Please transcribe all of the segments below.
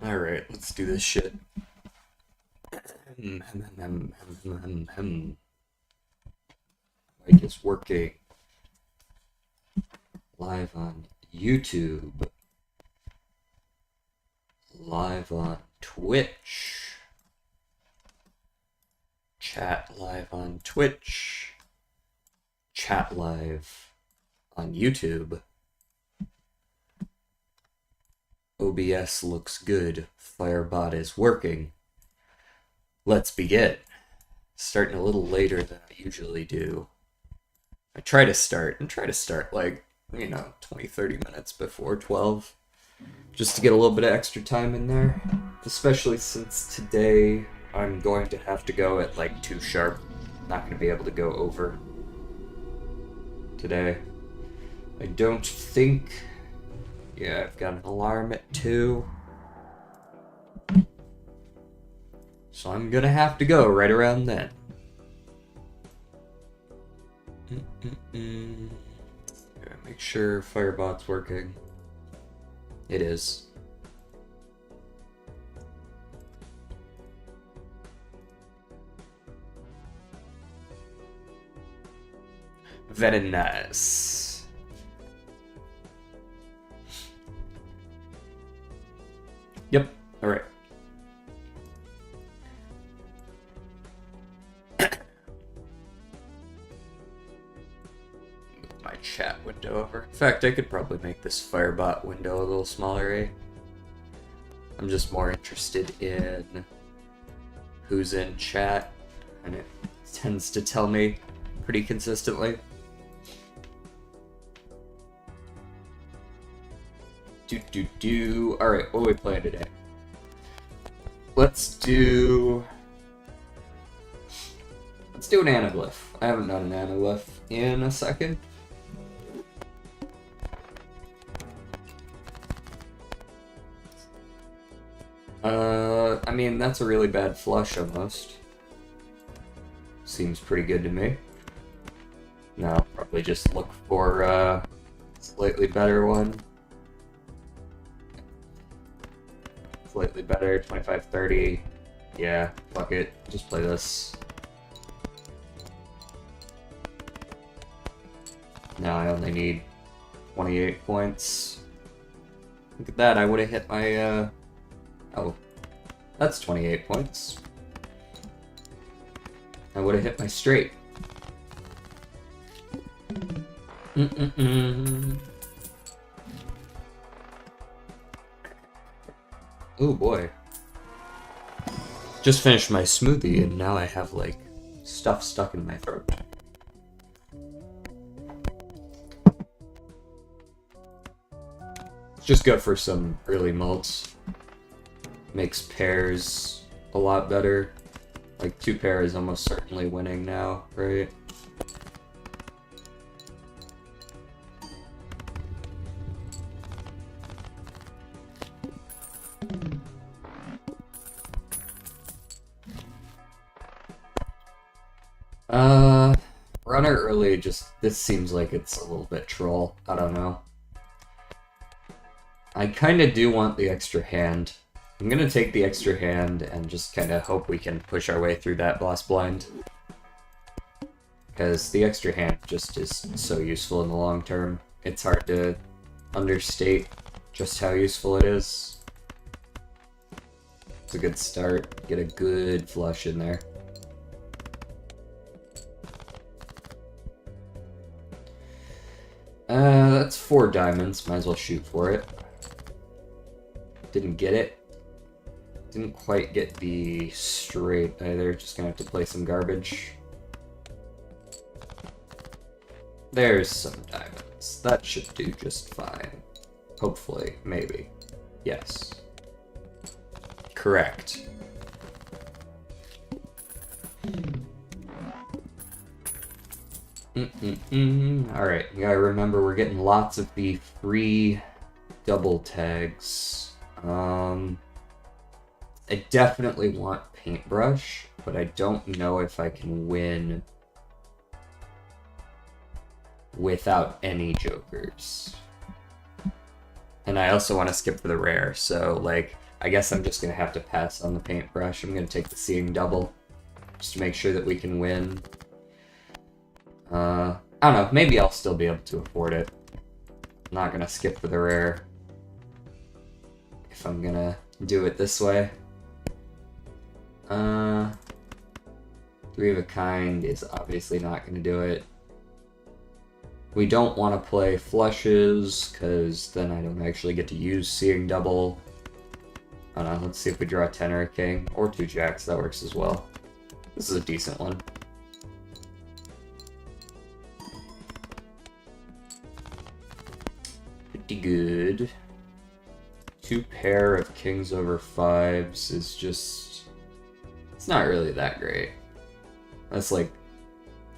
Alright, let's do this shit. Mic is working. Live on YouTube. Live on Twitch. Chat live on Twitch. Chat live on YouTube. OBS looks good. Firebot is working. Let's begin. Starting a little later than I usually do. I try to start like, 20-30 minutes before 12. Just to get a little bit of extra time in there. Especially since today I'm going to have to go at like 2 sharp. Not going to be able to go over today. I don't think... Yeah, I've got an alarm at 2. So I'm gonna have to go right around then. Gotta make sure Firebot's working. It is. Very nice. Yep, alright. My chat window over. In fact, I could probably make this Firebot window a little smaller, eh? I'm just more interested in who's in chat, and it tends to tell me pretty consistently. Alright, what are we playing today? Let's do an anaglyph. I haven't done an anaglyph in a second. I mean, that's a really bad flush almost. Seems pretty good to me. No, probably just look for a slightly better one. Slightly better, 25-30. Yeah, fuck it. Just play this. Now I only need 28 points. Look at that, I would have hit my, Oh, that's 28 points. I would have hit my straight. Oh boy. Just finished my smoothie and now I have, like, stuff stuck in my throat. Just go for some early malts. Makes pairs a lot better. Like 2 pair is almost certainly winning now, right? Runner early, this seems like it's a little bit troll. I don't know. I kinda do want the extra hand. I'm gonna take the extra hand and just kinda hope we can push our way through that boss blind. Because the extra hand just is so useful in the long term. It's hard to understate just how useful it is. It's a good start. Get a good flush in there. That's 4 diamonds. Might as well shoot for it. Didn't get it. Didn't quite get the straight either. Just gonna have to play some garbage. There's some diamonds. That should do just fine. Hopefully. Maybe. Yes. Correct. Alright, you gotta remember we're getting lots of the free double tags. I definitely want paintbrush, but I don't know if I can win without any jokers. And I also want to skip for the rare, so, like, I guess I'm just gonna have to pass on the paintbrush. I'm gonna take the seeing double, just to make sure that we can win. I don't know, maybe I'll still be able to afford it. I'm not gonna skip for the rare if I'm gonna do it this way. Three of a kind is obviously not gonna do it. We don't want to play flushes, because then I don't actually get to use seeing double. I don't know, let's see if we draw a 10 or a king, or 2 jacks, that works as well. This is a decent one. Pretty good. 2 pair of kings over 5s is just... it's not really that great. That's like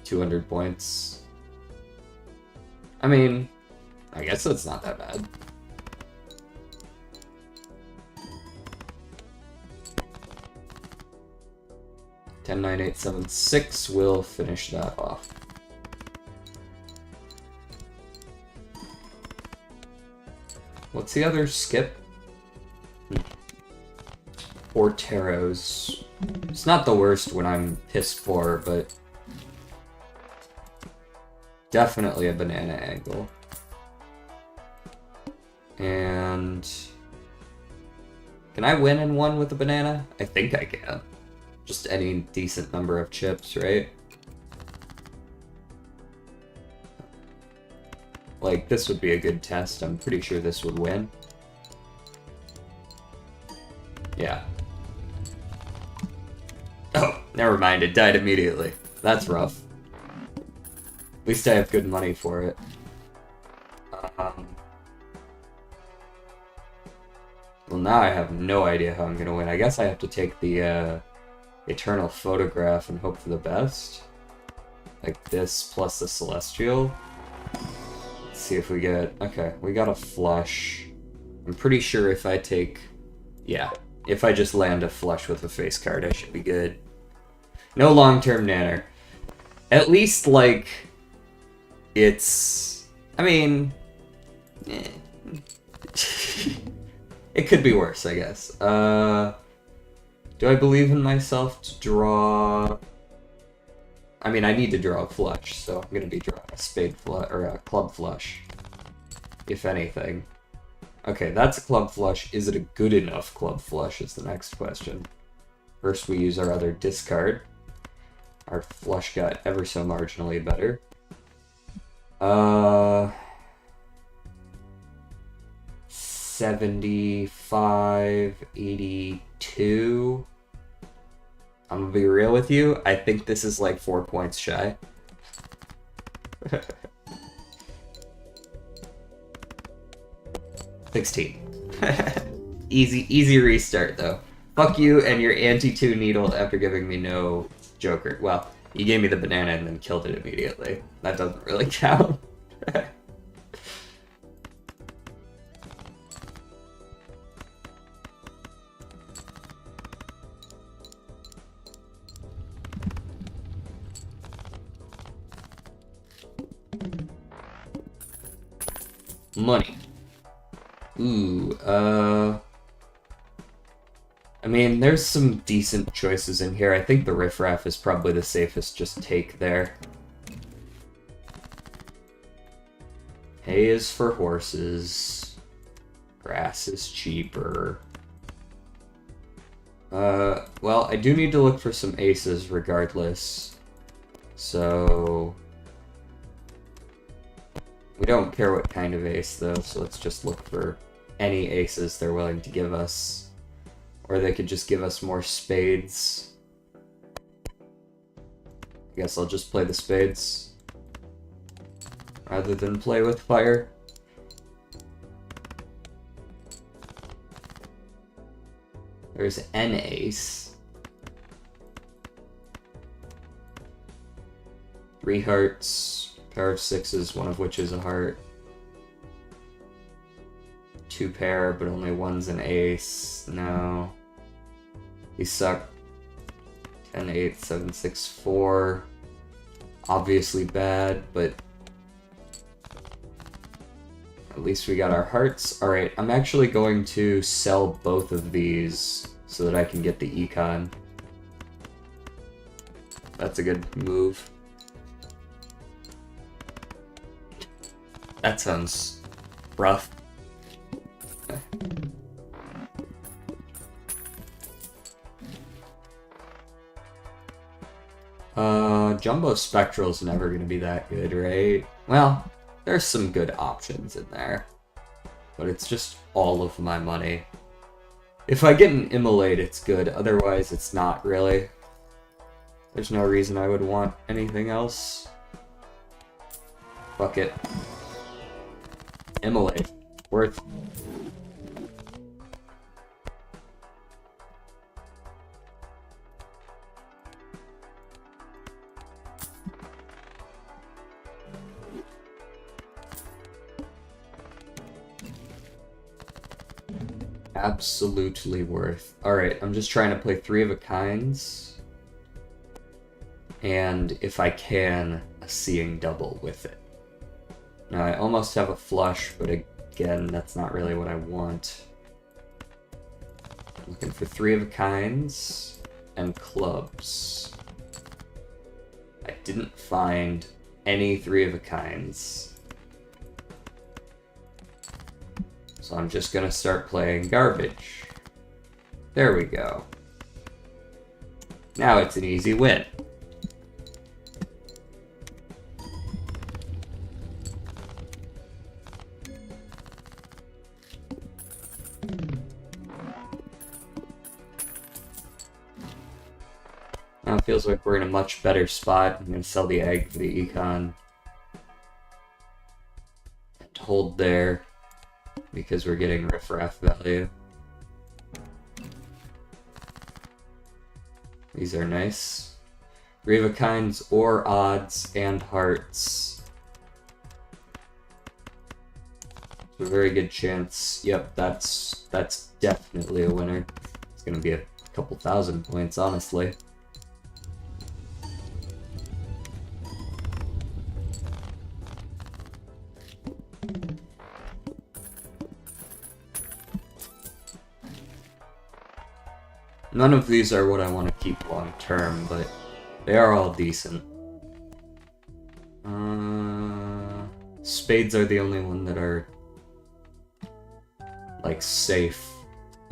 200 points. I mean, I guess that's not that bad. Ten, 9, 8, 7, 6 will finish that off. What's the other skip? 4 tarots. It's not the worst when I'm pissed poor, but definitely a banana angle. And can I win in one with a banana? I think I can. Just any decent number of chips, right? Like, this would be a good test. I'm pretty sure this would win. Yeah. Oh, never mind. It died immediately. That's rough. At least I have good money for it. Well, now I have no idea how I'm gonna win. I guess I have to take the Eternal Photograph and hope for the best. Like this plus the Celestial. Let's see if we get... okay, we got a flush. I'm pretty sure if I take... yeah, if I just land a flush with a face card, I should be good. No long-term nanner. At least, like... it's... I mean... eh. It could be worse, I guess. Do I believe in myself to draw... I mean, I need to draw a flush, so I'm gonna be drawing a spade flush, or a club flush. If anything. Okay, that's a club flush. Is it a good enough club flush is the next question. First we use our other discard. Our flush got ever so marginally better. 75, 82. I'm gonna be real with you. I think this is like 4 points shy. 16. Easy restart though. Fuck you and your anti-2 needle after giving me no joker. Well, you gave me the banana and then killed it immediately. That doesn't really count. Money. Ooh, I mean, there's some decent choices in here. I think the riffraff is probably the safest just take there. Hay is for horses. Grass is cheaper. Well, I do need to look for some aces regardless. So... we don't care what kind of ace, though, so let's just look for any aces they're willing to give us. Or they could just give us more spades. I guess I'll just play the spades. Rather than play with fire. There's an ace. 3 hearts. Pair of 6s, one of which is a heart. 2 pair, but only one's an ace. No. We suck. 10, 8, 7, 6, 4. Obviously bad, but... At least we got our hearts. Alright, I'm actually going to sell both of these so that I can get the econ. That's a good move. That sounds rough. Jumbo Spectral's never gonna be that good, right? Well, there's some good options in there. But it's just all of my money. If I get an Immolate, it's good. Otherwise, it's not really. There's no reason I would want anything else. Fuck it. Immolate. Worth. Absolutely worth. Alright, I'm just trying to play 3 of a kinds. And if I can, a seeing double with it. Now I almost have a flush, but again, that's not really what I want. Looking for 3 of a kinds and clubs. I didn't find any 3 of a kinds. So I'm just gonna start playing garbage. There we go. Now it's an easy win. Now it feels like we're in a much better spot. I'm gonna sell the egg for the econ. And hold there, because we're getting riffraff value. These are nice. 3 of a kinds or odds and hearts. So a very good chance. Yep, that's definitely a winner. It's gonna be a couple thousand points, honestly. None of these are what I want to keep long term, but they are all decent. Spades are the only one that are like safe.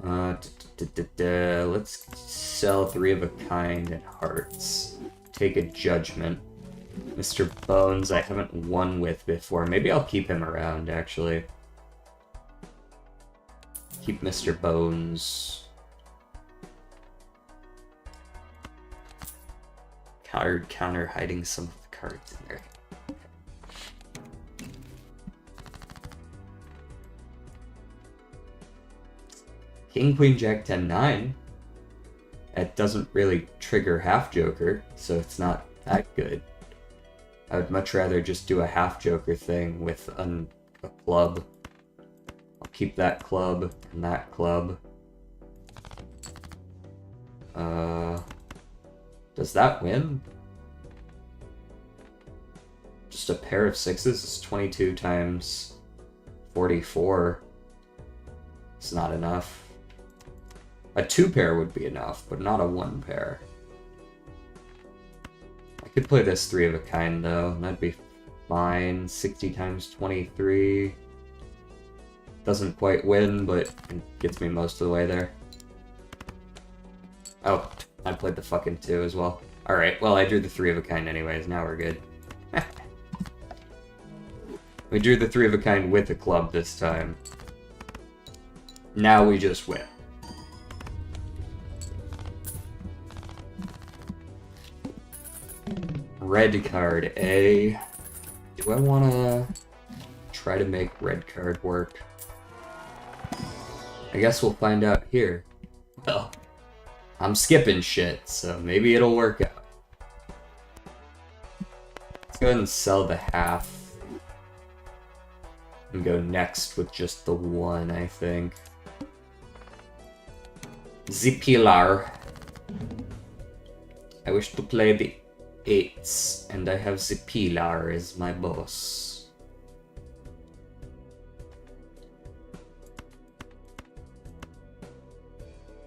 Let's sell 3 of a kind and hearts. Take a judgment. Mr. Bones, I haven't won with before. Maybe I'll keep him around, actually. Keep Mr. Bones. Card counter hiding some of the cards in there. King, Queen, Jack, 10, 9. It doesn't really trigger half Joker, so it's not that good. I would much rather just do a half Joker thing with a club. I'll keep that club and that club. Does that win? Just a pair of 6s is 22 times 44. It's not enough. A 2 pair would be enough, but not a 1 pair. I could play this 3 of a kind though, and that'd be fine. 60 times 23. Doesn't quite win, but it gets me most of the way there. Oh, I played the fucking 2 as well. Alright, well I drew the 3 of a kind anyways, now we're good. We drew the 3 of a kind with a club this time. Now we just win. Red card, A. Do I wanna try to make red card work? I guess we'll find out here. Well, I'm skipping shit, so maybe it'll work out. Let's go ahead and sell the half. And go next with just the 1, I think. The pillar. I wish to play the 8s, and I have the pillar as my boss.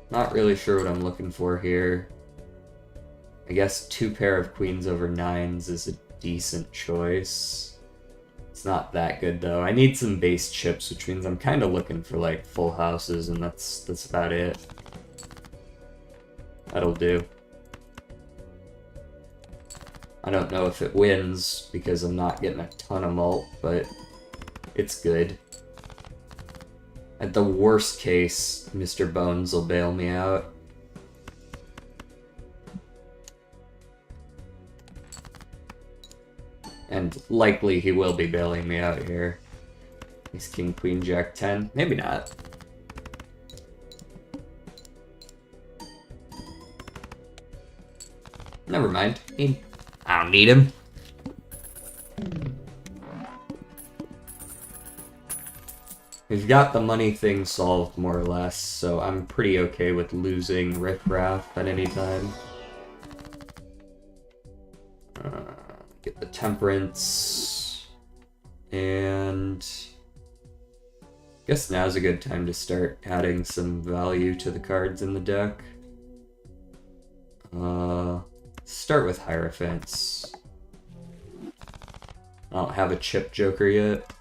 Not really sure what I'm looking for here. I guess 2 pair of queens over 9s is a decent choice. It's not that good though. I need some base chips, which means I'm kind of looking for like full houses, and that's about it. That'll do. I don't know if it wins because I'm not getting a ton of mult, but it's good. At the worst case, Mr. Bones will bail me out. And likely he will be bailing me out here. He's King, Queen, Jack, 10. Maybe not. Never mind. I don't need him. We've got the money thing solved, more or less, so I'm pretty okay with losing Riff Raff at any time. Get the Temperance. And I guess now's a good time to start adding some value to the cards in the deck. Start with Hierophants. I don't have a chip joker yet.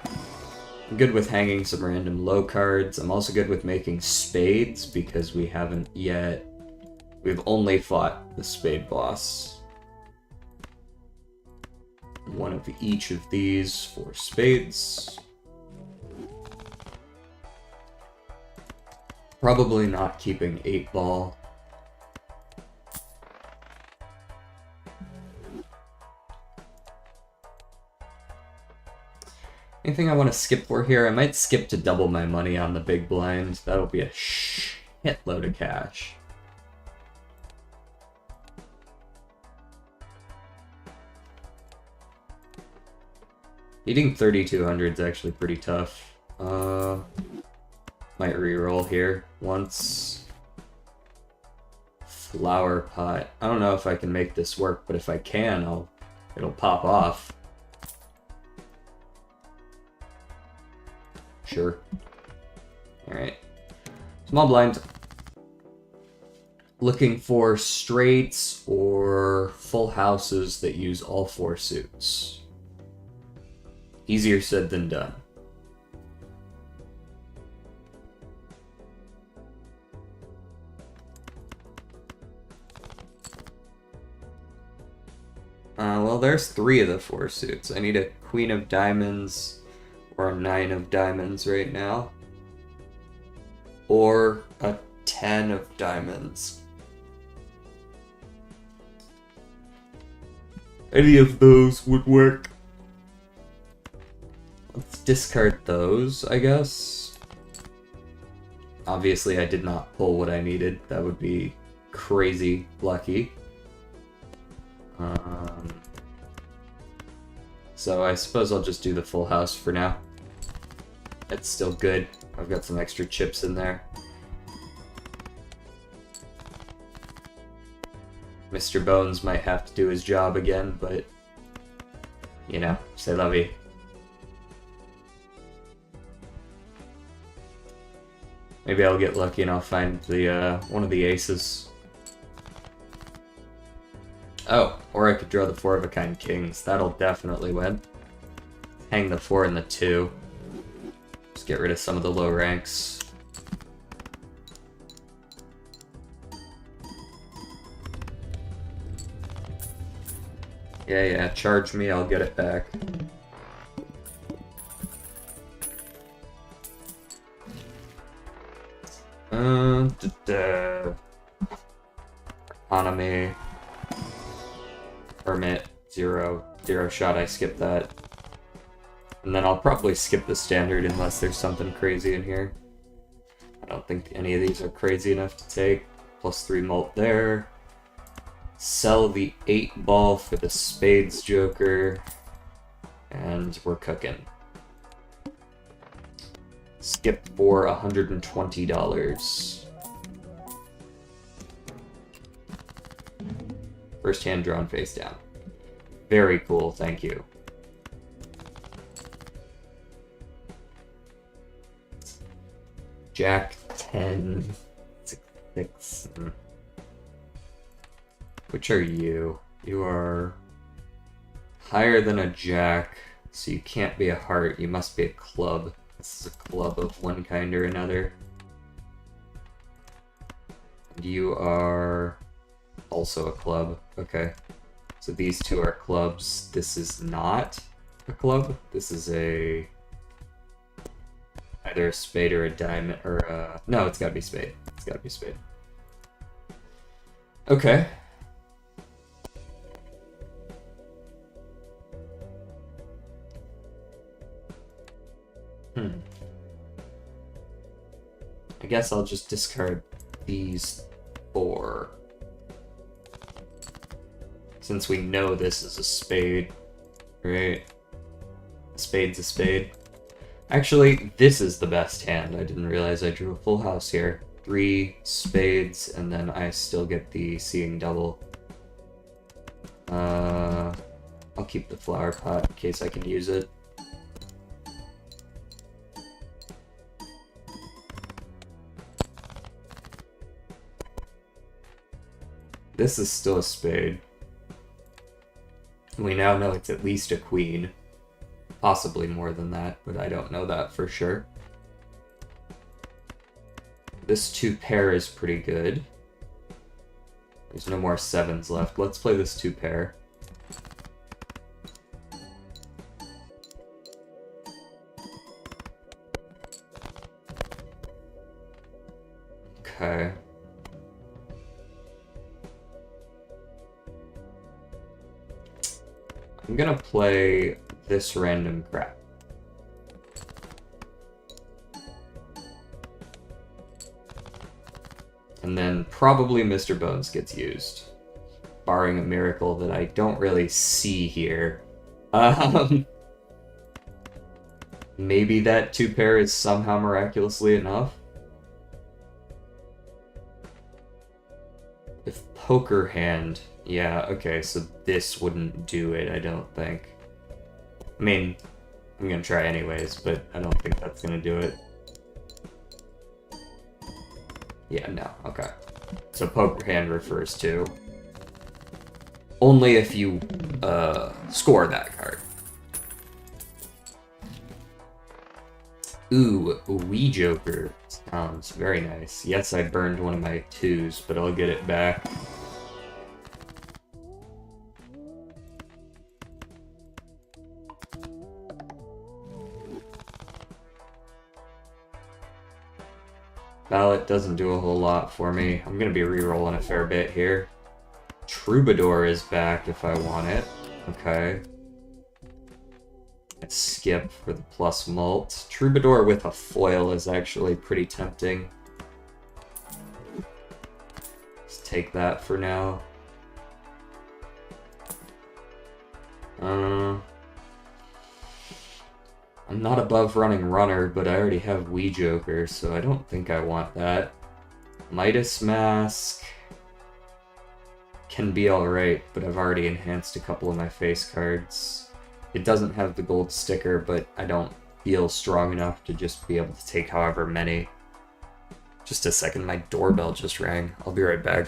I'm good with hanging some random low cards. I'm also good with making spades because we haven't yet. We've only fought the spade boss. One of each of these for spades. Probably not keeping 8-ball. Anything I want to skip for here? I might skip to double my money on the big blind. That'll be a shitload of cash. Eating 3,200 is actually pretty tough. Might reroll here once. Flower pot. I don't know if I can make this work, but if I can, it'll pop off. Sure. Alright. Small blind. Looking for straights or full houses that use all 4 suits. Easier said than done. Well, there's 3 of the 4 suits. I need a Queen of Diamonds or a 9 of Diamonds right now. Or a 10 of Diamonds. Any of those would work. Let's discard those, I guess. Obviously, I did not pull what I needed. That would be crazy lucky. So I suppose I'll just do the full house for now. It's still good. I've got some extra chips in there. Mr. Bones might have to do his job again, but you know, c'est la vie. Maybe I'll get lucky and I'll find the one of the aces. Oh, or I could draw the 4 of a kind kings. That'll definitely win. Hang the 4 and the 2. Just get rid of some of the low ranks. Yeah, charge me, I'll get it back. Economy. Hermit. Zero shot, I skip that. And then I'll probably skip the standard unless there's something crazy in here. I don't think any of these are crazy enough to take. +3 mult there. Sell the 8-ball for the spades joker. And we're cooking. Skip for $120. First hand drawn face down. Very cool, thank you. Jack 10, 6, 6. Which are you? You are higher than a jack, so you can't be a heart. You must be a club. This is a club of one kind or another. And you are also a club. Okay. So these two are clubs. This is not a club. This is either a spade or a diamond, or no, it's gotta be spade. It's gotta be spade. Okay. I guess I'll just discard these 4. Since we know this is a spade, right? A spade's a spade. Actually, this is the best hand. I didn't realize I drew a full house here. 3 spades, and then I still get the seeing double. I'll keep the flower pot in case I can use it. This is still a spade. We now know it's at least a queen. Possibly more than that, but I don't know that for sure. This 2 pair is pretty good. There's no more 7s left. Let's play this 2 pair. Okay. I'm gonna play this random crap. And then probably Mr. Bones gets used. Barring a miracle that I don't really see here. Maybe that 2 pair is somehow miraculously enough. If poker hand... Yeah, okay, so this wouldn't do it, I don't think. I mean, I'm gonna try anyways, but I don't think that's gonna do it. Yeah, no, okay. So poker hand refers to only if you score that card. Ooh, Wee Joker sounds very nice. Yes, I burned one of my 2s, but I'll get it back. Ballot doesn't do a whole lot for me. I'm gonna be re-rolling a fair bit here. Troubadour is back if I want it. Okay. Let's skip for the plus mult. Troubadour with a foil is actually pretty tempting. Let's take that for now. I'm not above running runner, but I already have Wee Joker, so I don't think I want that. Midas Mask can be alright, but I've already enhanced a couple of my face cards. It doesn't have the gold sticker, but I don't feel strong enough to just be able to take however many. Just a second, my doorbell just rang. I'll be right back.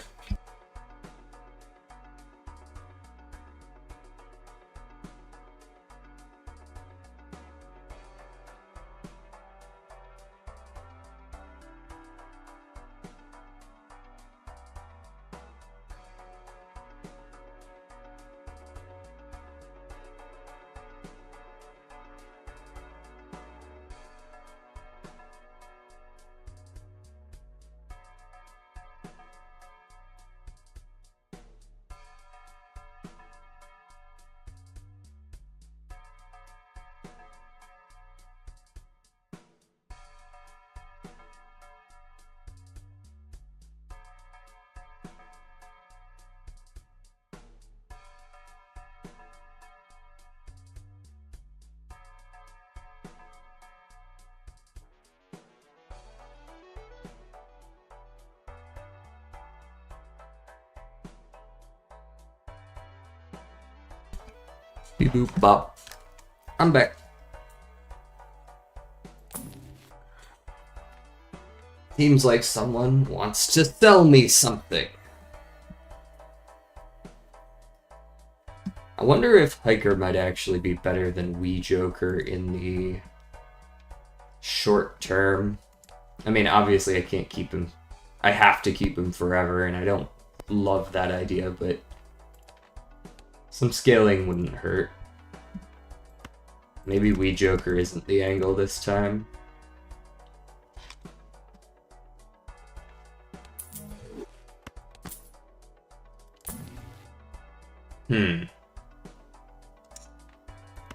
Beep boop bop. I'm back. Seems like someone wants to sell me something. I wonder if Hiker might actually be better than Wee Joker in the short term. I mean, obviously I can't keep him. I have to keep him forever, and I don't love that idea, but some scaling wouldn't hurt. Maybe Wee Joker isn't the angle this time. They're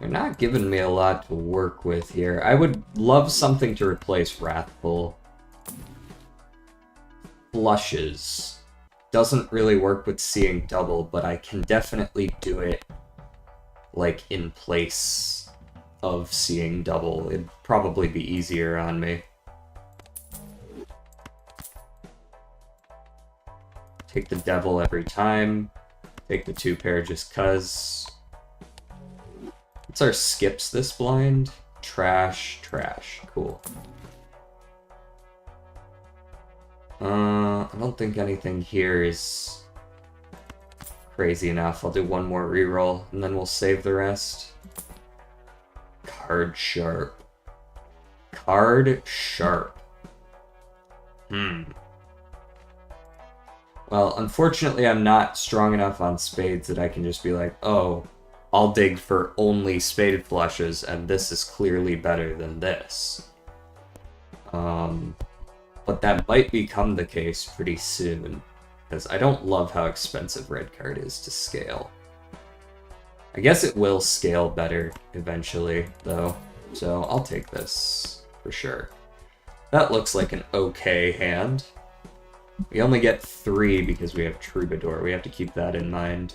not giving me a lot to work with here. I would love something to replace Wrathful. Flushes. Doesn't really work with seeing double, but I can definitely do it, like, in place of seeing double. It'd probably be easier on me. Take the devil every time. Take the 2 pair just cuz. What's our skips this blind? Trash, trash. Cool. I don't think anything here is crazy enough. I'll do one more reroll, and then we'll save the rest. Card sharp. Card sharp. Well, unfortunately, I'm not strong enough on spades that I can just be like, oh, I'll dig for only spade flushes, and this is clearly better than this. But that might become the case pretty soon, because I don't love how expensive red card is to scale. I guess it will scale better eventually, though, so I'll take this for sure. That looks like an okay hand. We only get 3 because we have Troubadour. We have to keep that in mind.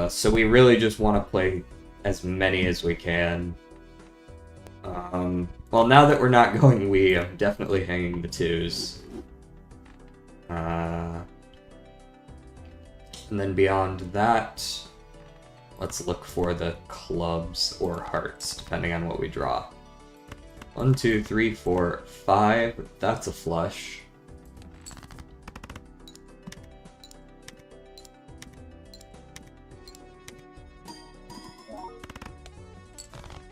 So we really just want to play as many as we can. Well, now that we're not going Wii, I'm definitely hanging the 2s. And then beyond that, let's look for the clubs or hearts, depending on what we draw. 1, 2, 3, 4, 5. That's a flush.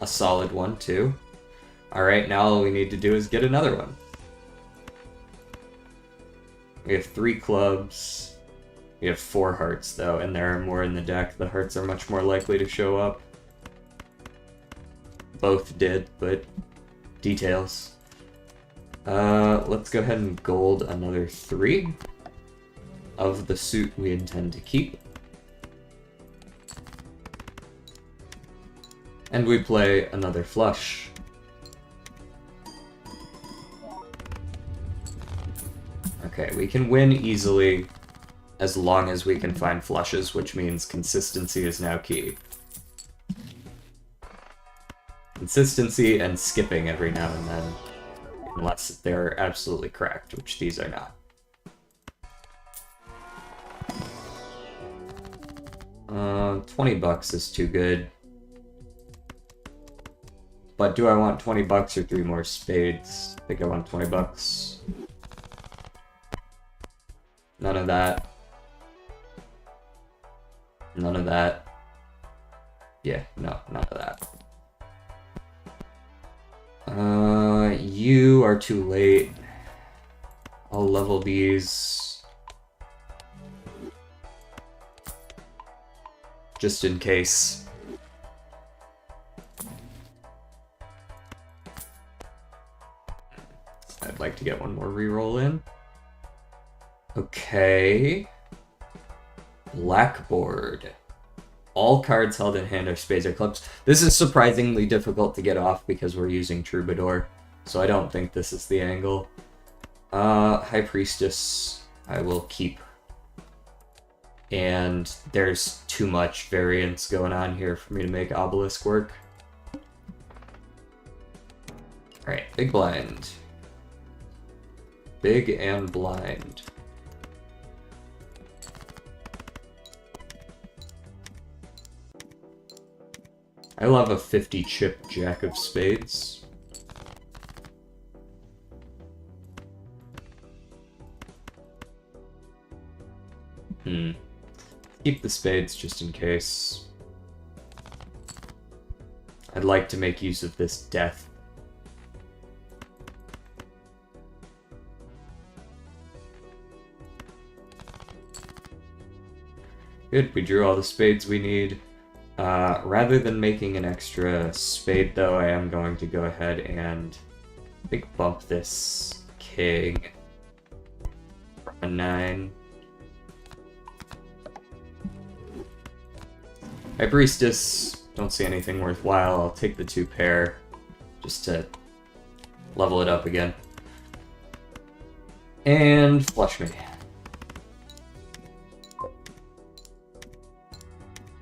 A solid one, too. Alright, now all we need to do is get another one. We have 3 clubs. We have 4 hearts, though, and there are more in the deck. The hearts are much more likely to show up. Both did, but details. Let's go ahead and gold another 3 of the suit we intend to keep. And we play another flush. Okay, we can win easily as long as we can find flushes, which means consistency is now key. Consistency and skipping every now and then, unless they're absolutely cracked, which these are not. 20 bucks is too good. But do I want 20 bucks or 3 more spades? I think I want 20 bucks. None of that. None of that. Yeah, no, none of that. You are too late. I'll level these. Just in case. I'd like to get one more reroll in. Okay. Blackboard. All cards held in hand are spades or clubs. This is surprisingly difficult to get off because we're using Troubadour, so I don't think this is the angle. High Priestess, I will keep. And there's too much variance going on here for me to make Obelisk work. Alright, big blind. Big and blind. I love a 50 chip jack of spades. Keep the spades just in case. I'd like to make use of this death. Good, we drew all the spades we need. Rather than making an extra spade, though, I am going to go ahead and I think bump this king for a 9. High Priestess, don't see anything worthwhile. I'll take the 2 pair just to level it up again. And flush me.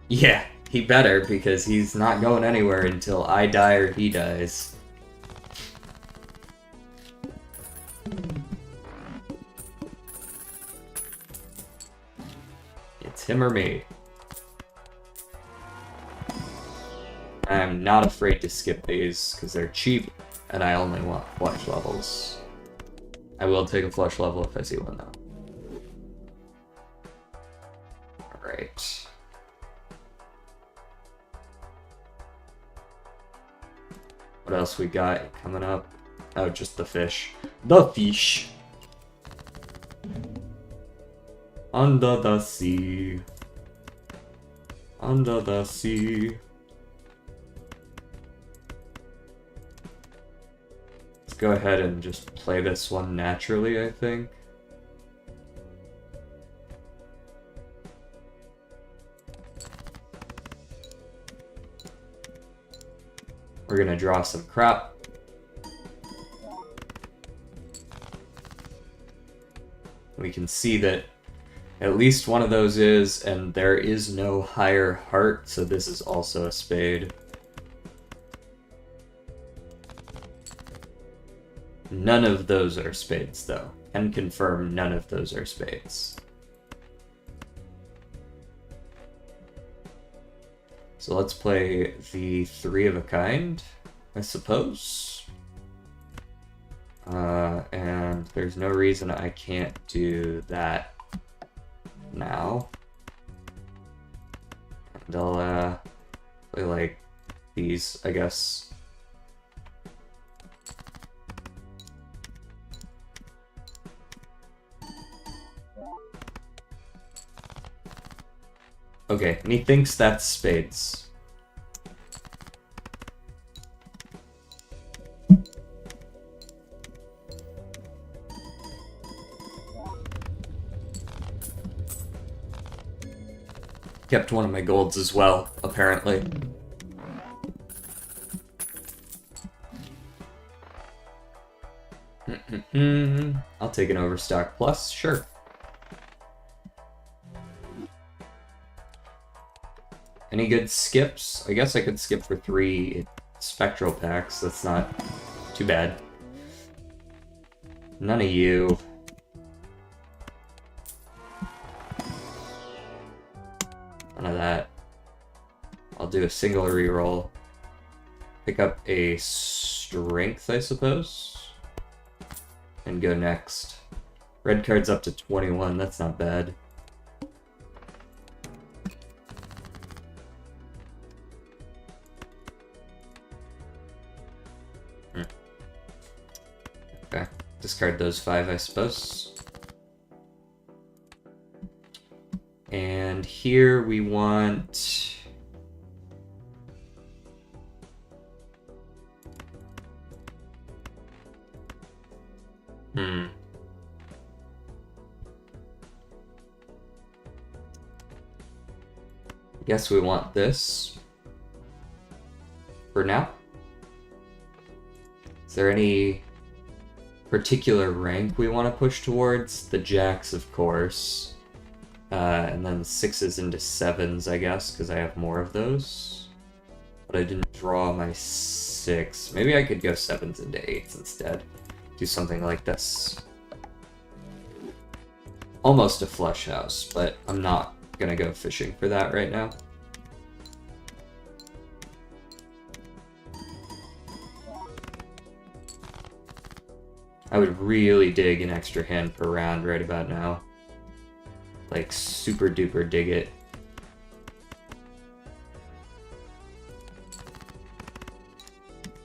Yeah, he better, because he's not going anywhere until I die or he dies. It's him or me. I'm not afraid to skip these, because they're cheap, and I only want flush levels. I will take a flush level if I see one, though. Alright. What else we got coming up? Oh, just the fish. The fish! Under the sea. Under the sea. Go ahead and just play this one naturally, I think. We're gonna draw some crap. We can see that at least one of those is, and there is no higher heart, so this is also a spade. None of those are spades, though. Can confirm none of those are spades. So let's play the 3 of a kind, I suppose. And there's no reason I can't do that now. And I'll play like these, I guess. Okay, and he thinks that's spades. Kept one of my golds as well, apparently. I'll take an Overstock Plus, sure. Any good skips? I guess I could skip for 3 spectral packs. That's not too bad. None of you. None of that. I'll do a single reroll. Pick up a strength, I suppose. And go next. Red card's up to 21. That's not bad. Okay, discard those 5, I suppose. And here we want... Guess we want this. For now. Is there any particular rank we want to push towards? The jacks, of course. And then 6s into 7s, I guess, because I have more of those. But I didn't draw my 6. Maybe I could go 7s into 8s instead. Do something like this. Almost a flush house, but I'm not gonna go fishing for that right now. I would really dig an extra hand per round right about now. Like, super duper dig it.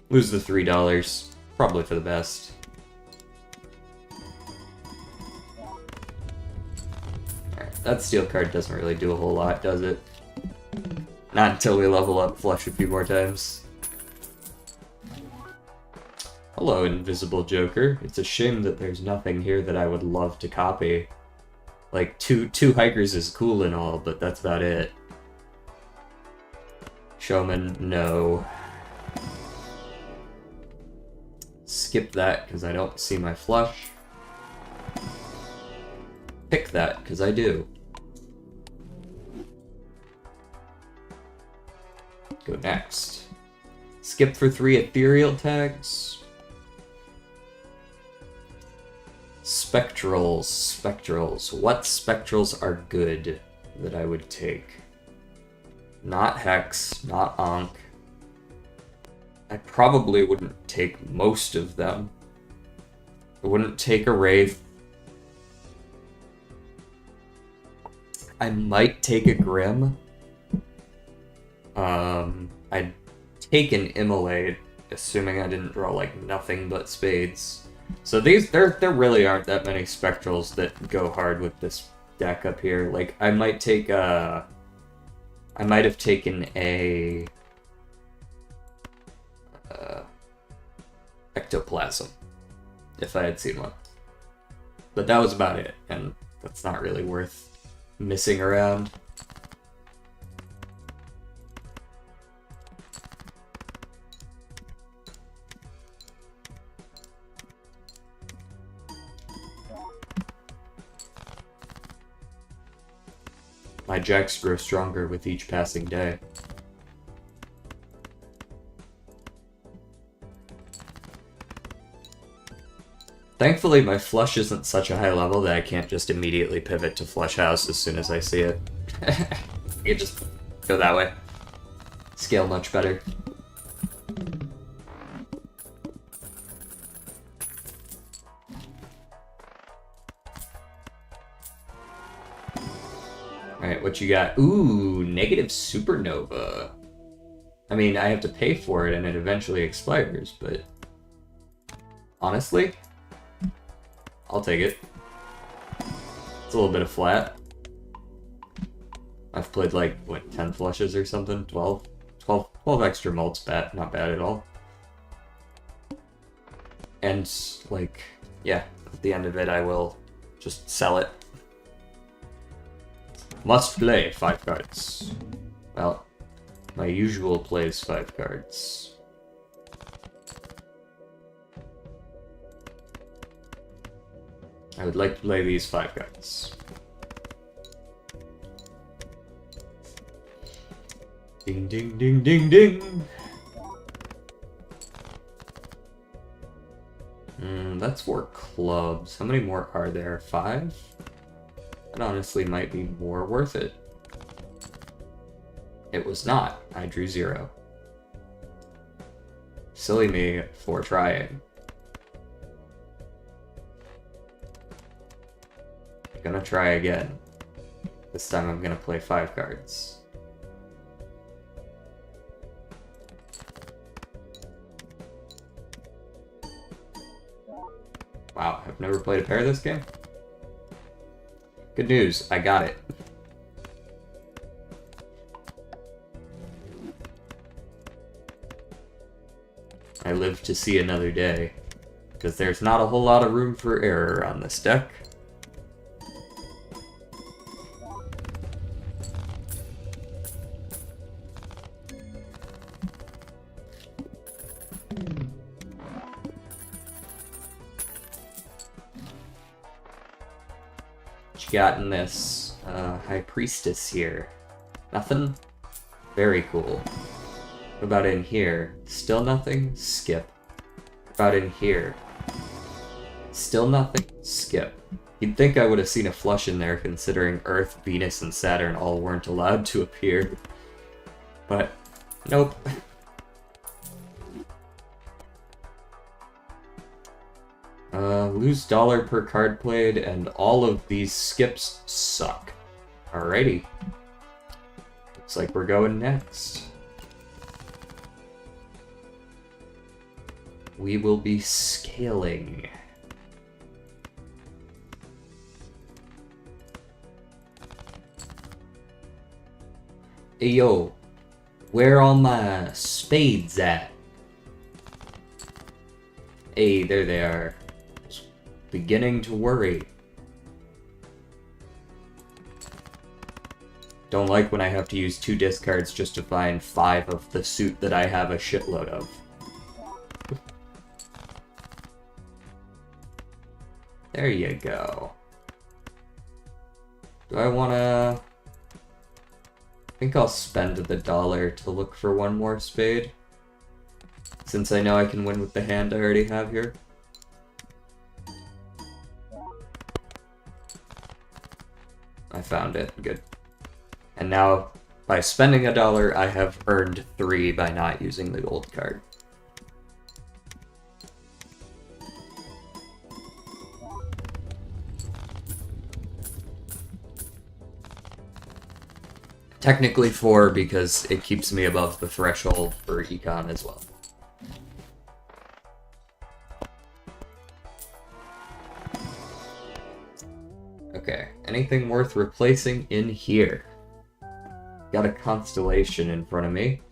Lose the $3. Probably for the best. Alright, that steel card doesn't really do a whole lot, does it? Not until we level up flush a few more times. Hello, Invisible Joker. It's a shame that there's nothing here that I would love to copy. Like, two hikers is cool and all, but that's about it. Showman, no. Skip that, because I don't see my flush. Pick that, because I do. Go next. Skip for 3 ethereal tags. Spectrals. What spectrals are good that I would take? Not Hex, not Ankh. I probably wouldn't take most of them. I wouldn't take a Wraith. I might take a Grim. I'd take an Immolate, assuming I didn't draw like nothing but spades. So there really aren't that many spectrals that go hard with this deck up here. Like, I might take I might have taken a Ectoplasm if I had seen one. But that was about it, and that's not really worth missing around. My jacks grow stronger with each passing day. Thankfully, my flush isn't such a high level that I can't just immediately pivot to flush house as soon as I see it. You just go that way. Scale much better. Alright, what you got? Ooh, negative supernova. I mean, I have to pay for it and it eventually expires, but honestly, I'll take it. It's a little bit of flat. I've played like, what, 10 flushes or something? 12 extra mults, not bad at all. And, like, yeah, at the end of it I will just sell it. Must play 5 cards. Well, my usual plays 5 cards. I would like to play these 5 cards. Ding ding ding ding ding! That's 4 clubs. How many more are there? 5? That honestly might be more worth it. It was not. I drew 0. Silly me for trying. Gonna try again. This time I'm gonna play 5 cards. Wow, I've never played a pair this game. Good news, I got it. I live to see another day, because there's not a whole lot of room for error on this deck. Got in this High Priestess here. Nothing? Very cool. What about in here? Still nothing? Skip. What about in here? Still nothing? Skip. You'd think I would have seen a flush in there considering Earth, Venus, and Saturn all weren't allowed to appear. But, nope. Lose dollar per card played, and all of these skips suck. Alrighty. Looks like we're going next. We will be scaling. Hey yo, where all my spades at? Hey, there they are. Beginning to worry. Don't like when I have to use 2 discards just to find 5 of the suit that I have a shitload of. There you go. Do I wanna... I think I'll spend the dollar to look for one more spade. Since I know I can win with the hand I already have here. I found it. Good. And now, by spending a dollar, I have earned 3 by not using the gold card. Technically 4 because it keeps me above the threshold for econ as well. Okay, anything worth replacing in here? Got a constellation in front of me,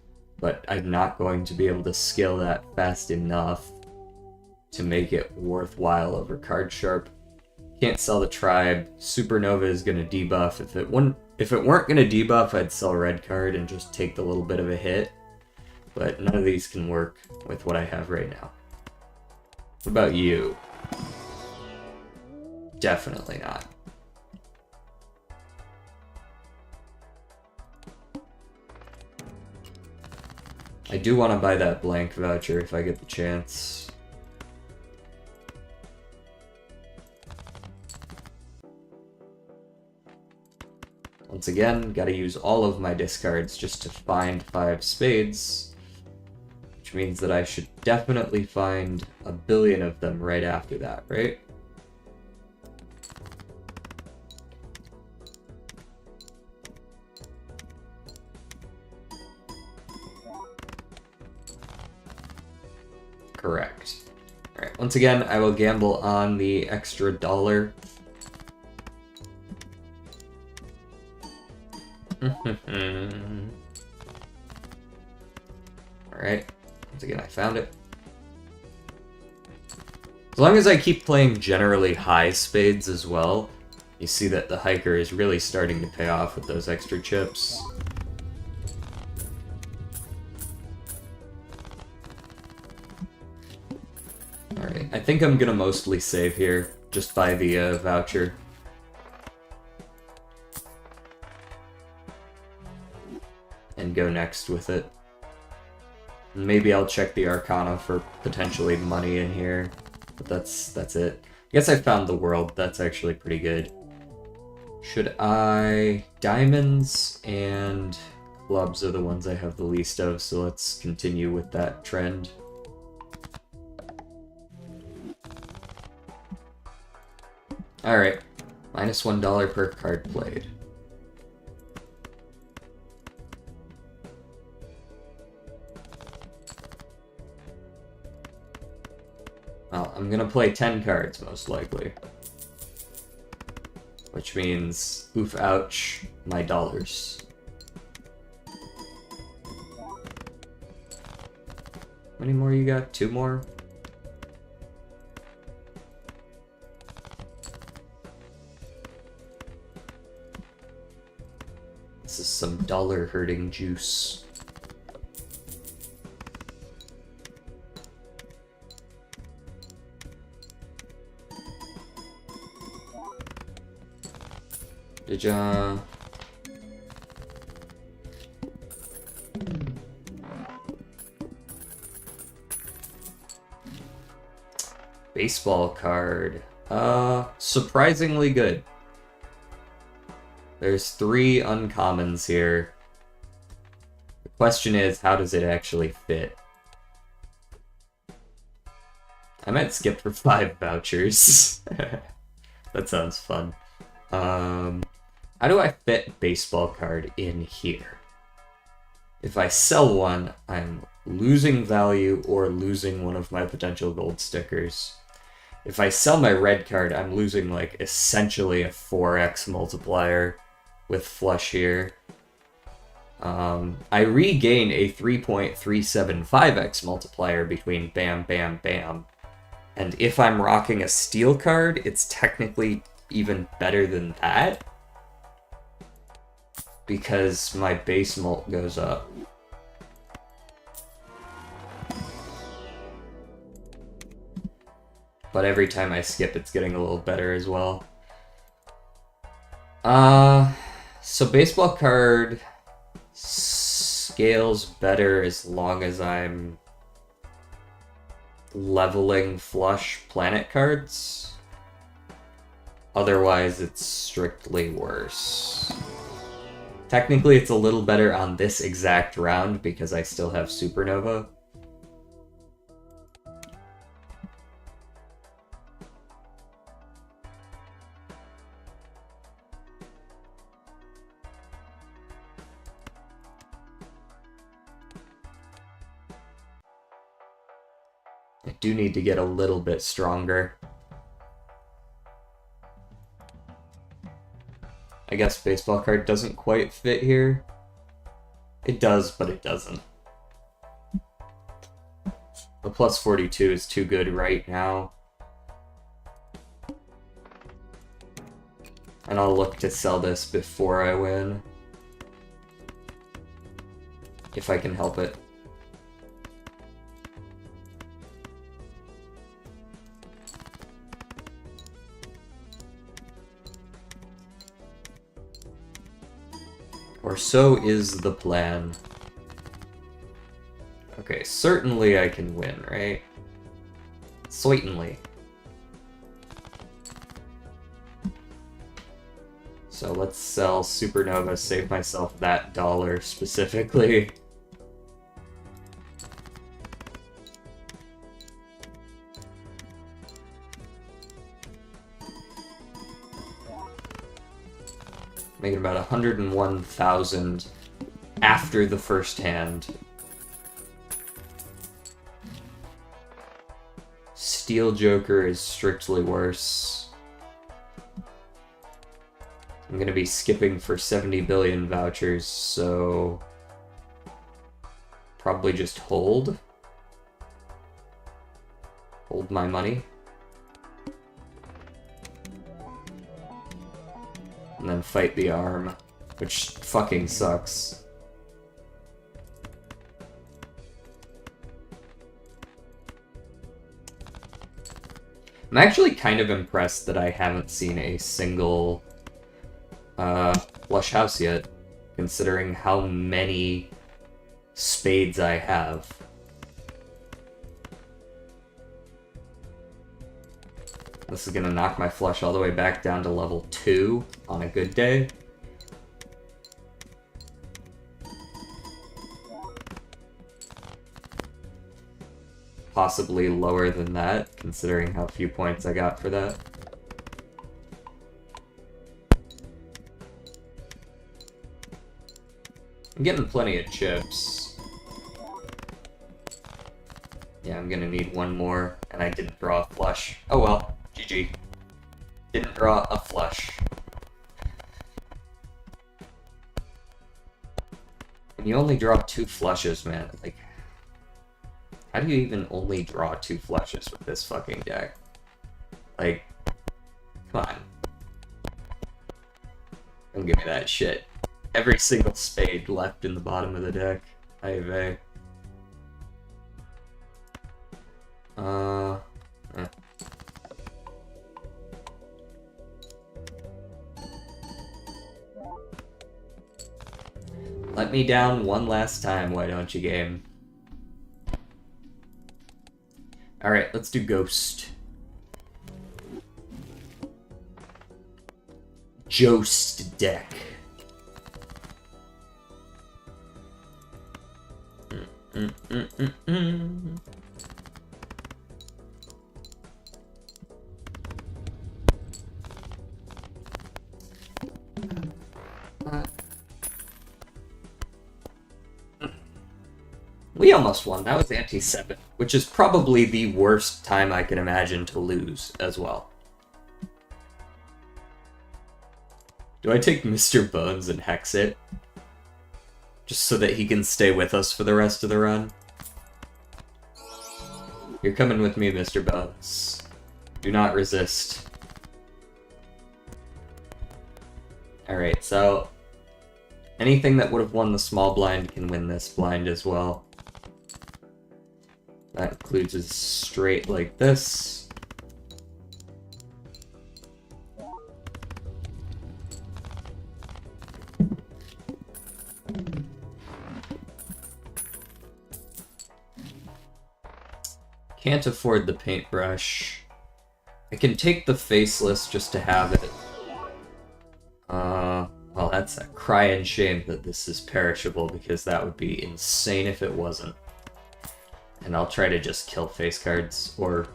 but I'm not going to be able to scale that fast enough to make it worthwhile over card sharp. Can't sell the tribe. Supernova is going to debuff. If it weren't going to debuff, I'd sell red card and just take the little bit of a hit. But none of these can work with what I have right now. What about you? Definitely not. I do want to buy that blank voucher if I get the chance. Once again, gotta use all of my discards just to find 5 spades, which means that I should definitely find a billion of them right after that, right? Correct. Alright, once again, I will gamble on the extra dollar. Alright, once again, I found it. As long as I keep playing generally high spades as well, you see that the hiker is really starting to pay off with those extra chips. Alright, I think I'm gonna mostly save here, just buy the voucher. And go next with it. Maybe I'll check the Arcana for potentially money in here, but that's it. I guess I found the world, that's actually pretty good. Should I... Diamonds and clubs are the ones I have the least of, so let's continue with that trend. Alright, minus $1 per card played. Well, I'm gonna play 10 cards, most likely. Which means, oof, ouch, my dollars. How many more you got? 2 more? This is some dollar-hurting juice. Did ya... Baseball card. Surprisingly good. There's 3 uncommons here. The question is, how does it actually fit? I might skip for 5 vouchers. That sounds fun. How do I fit baseball card in here? If I sell one, I'm losing value or losing one of my potential gold stickers. If I sell my red card, I'm losing, like, essentially a 4x multiplier with flush here. I regain a 3.375x multiplier between bam, bam, bam. And if I'm rocking a steel card, it's technically even better than that, because my base mult goes up. But every time I skip, it's getting a little better as well. So baseball card scales better as long as I'm leveling flush planet cards. Otherwise, it's strictly worse. Technically, it's a little better on this exact round because I still have Supernova. I do need to get a little bit stronger. I guess baseball card doesn't quite fit here. It does, but it doesn't. The plus 42 is too good right now. And I'll look to sell this before I win. If I can help it. Or so is the plan. Okay, certainly I can win, right? Certainly. So let's sell Supernova, save myself that dollar specifically. Making about 101,000 after the first hand. Steel Joker is strictly worse. I'm gonna be skipping for 70 billion vouchers, so probably just hold. Hold my money. And then fight the arm, which fucking sucks. I'm actually kind of impressed that I haven't seen a single flush house yet, considering how many spades I have. This is gonna knock my flush all the way back down to level 2 on a good day. Possibly lower than that, considering how few points I got for that. I'm getting plenty of chips. Yeah, I'm gonna need one more, and I didn't draw a flush. Oh well. GG. Didn't draw a flush. When you only draw 2 flushes, man, like, how do you even only draw 2 flushes with this fucking deck? Like, come on. Don't give me that shit. Every single spade left in the bottom of the deck. I have Let me down one last time, why don't you, game? Alright, let's do Ghost. Joust deck. We almost won. That was ante-7, which is probably the worst time I can imagine to lose as well. Do I take Mr. Bones and hex it? Just so that he can stay with us for the rest of the run? You're coming with me, Mr. Bones. Do not resist. Alright, so... anything that would have won the small blind can win this blind as well. That includes a straight like this. Can't afford the paintbrush. I can take the faceless just to have it. Well, that's a crying shame that this is perishable, because that would be insane if it wasn't. And I'll try to just kill face cards, or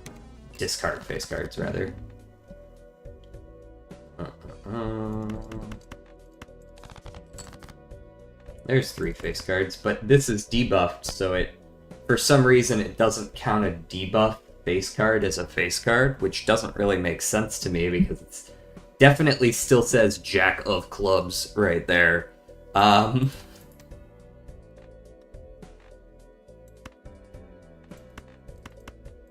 discard face cards, rather. There's 3 face cards, but this is debuffed, so it, for some reason, it doesn't count a debuff face card as a face card, which doesn't really make sense to me, because it's definitely still says Jack of Clubs right there.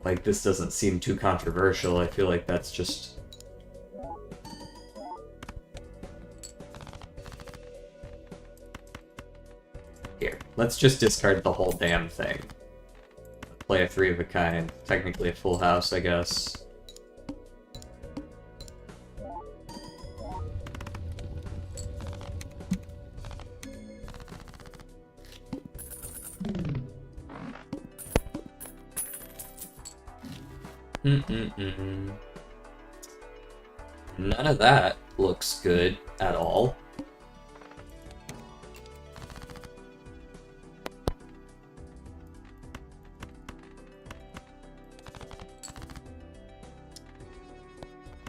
Like, this doesn't seem too controversial. I feel like that's just... Here, let's just discard the whole damn thing. Play a 3 of a kind. Technically a full house, I guess. None of that looks good at all.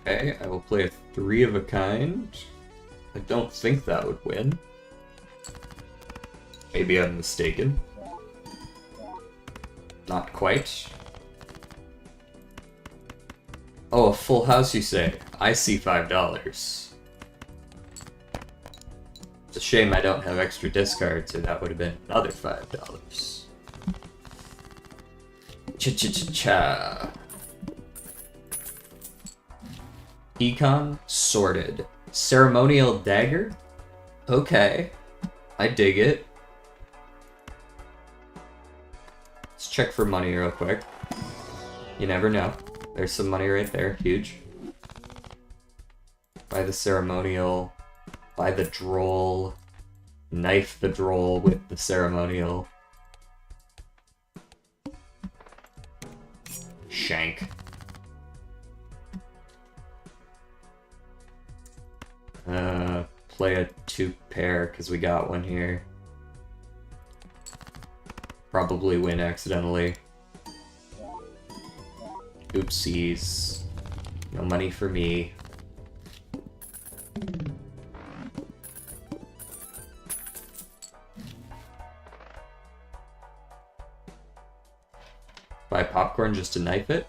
Okay, I will play a 3 of a kind. I don't think that would win. Maybe I'm mistaken. Not quite. Oh, a full house, you say? I see $5. It's a shame I don't have extra discards, or that would have been another $5. Cha-cha-cha-cha. Econ sorted. Ceremonial dagger? Okay. I dig it. Let's check for money real quick. You never know. There's some money right there. Huge. Buy the ceremonial. Buy the droll. Knife the droll with the ceremonial. Shank. Play a 2 pair, because we got one here. Probably win accidentally. Oopsies. No money for me. Buy popcorn just to knife it.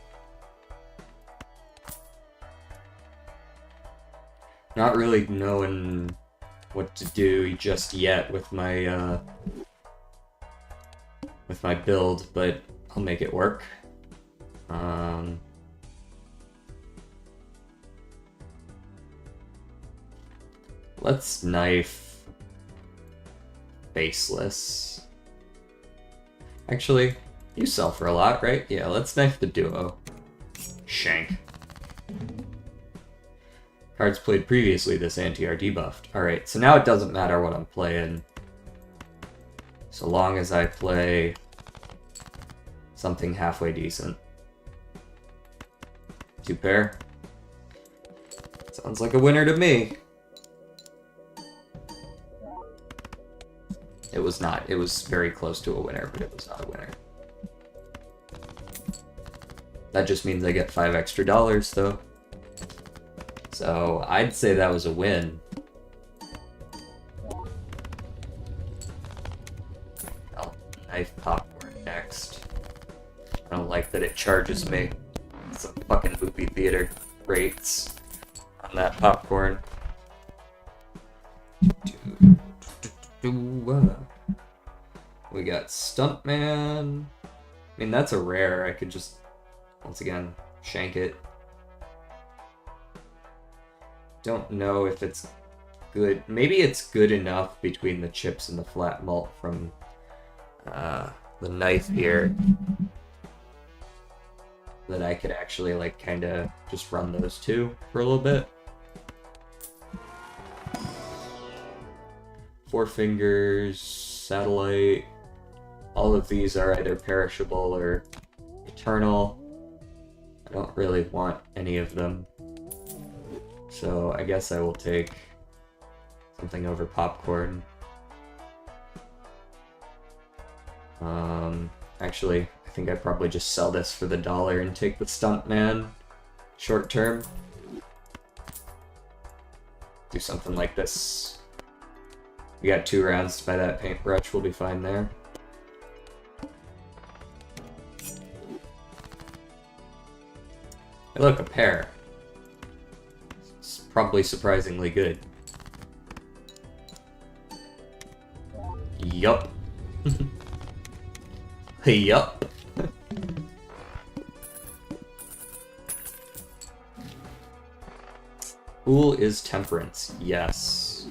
Not really knowing what to do just yet with my build, but I'll make it work. Let's knife faceless. Actually, you sell for a lot, right? Yeah, let's knife the duo. Shank. Cards played previously this ante are debuffed. Alright, so now it doesn't matter what I'm playing. So long as I play something halfway decent. 2 pair. Sounds like a winner to me. It was not. It was very close to a winner, but it was not a winner. That just means I get $5 extra, though. So I'd say that was a win. Oh, knife popcorn. like that it charges me some fucking movie theater rates on that popcorn. We got Stuntman. I mean, that's a rare. I could just, once again, shank it. Don't know if it's good. Maybe it's good enough between the chips and the flat malt from the knife here that I could actually, like, kind of just run those two for a little bit. Four Fingers, Satellite. All of these are either perishable or eternal. I don't really want any of them. So I guess I will take something over popcorn. Actually, I think I'd probably just sell this for the $1 and take the Stuntman short term. Do something like this. We got 2 rounds to buy that paintbrush, we'll be fine there. Hey look, a pear. It's probably surprisingly good. Yup. Yup. Cool is temperance, yes.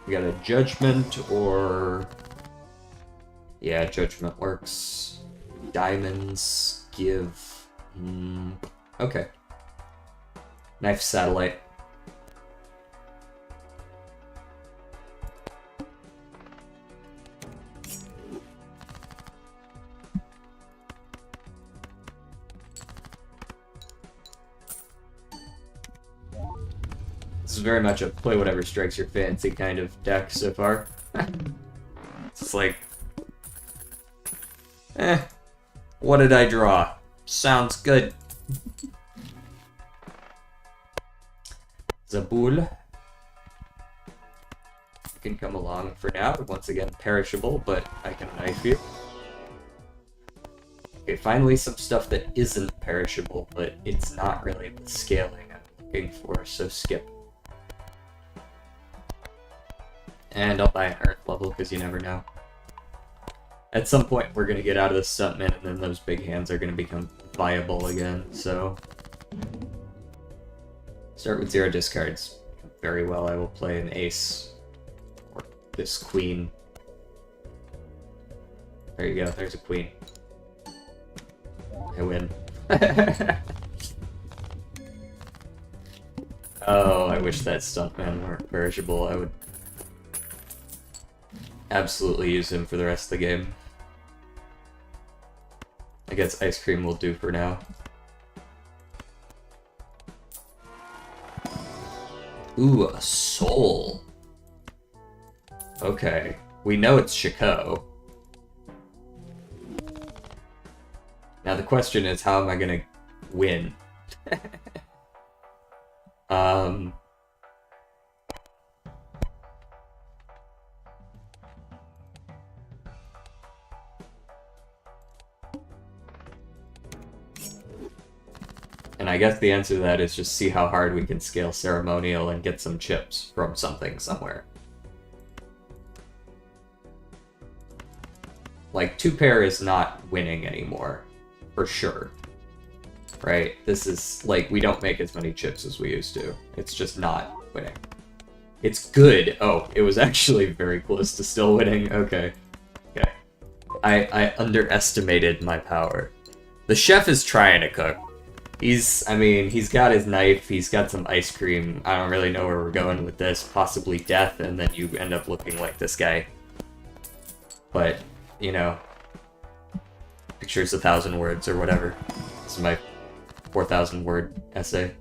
We got a judgment or... Yeah, judgment works. Diamonds give... Okay. Knife satellite. This is very much a play whatever strikes your fancy kind of deck so far. It's like... what did I draw? Sounds good. Zabul. You can come along for now. Once again, perishable, but I can knife you. Okay, finally some stuff that isn't perishable, but it's not really the scaling I'm looking for, so skip. And I'll buy an earth level, because you never know. At some point, we're going to get out of the Stuntman, and then those big hands are going to become viable again, so... Start with 0 discards. Very well, I will play an ace. Or this queen. There you go, there's a queen. I win. Oh, I wish that Stuntman weren't perishable. I would absolutely use him for the rest of the game. I guess ice cream will do for now. Ooh, a soul. Okay. We know it's Chico. Now the question is, how am I gonna win? And I guess the answer to that is just see how hard we can scale ceremonial and get some chips from something somewhere. Like, 2-pair is not winning anymore. For sure. Right? This is, like, we don't make as many chips as we used to. It's just not winning. It's good. Oh, it was actually very close to still winning. Okay. Okay. I underestimated my power. The chef is trying to cook. He's got his knife, he's got some ice cream. I don't really know where we're going with this. Possibly death, and then you end up looking like this guy. But, you know, picture's 1,000 words or whatever. This is my 4,000 word essay.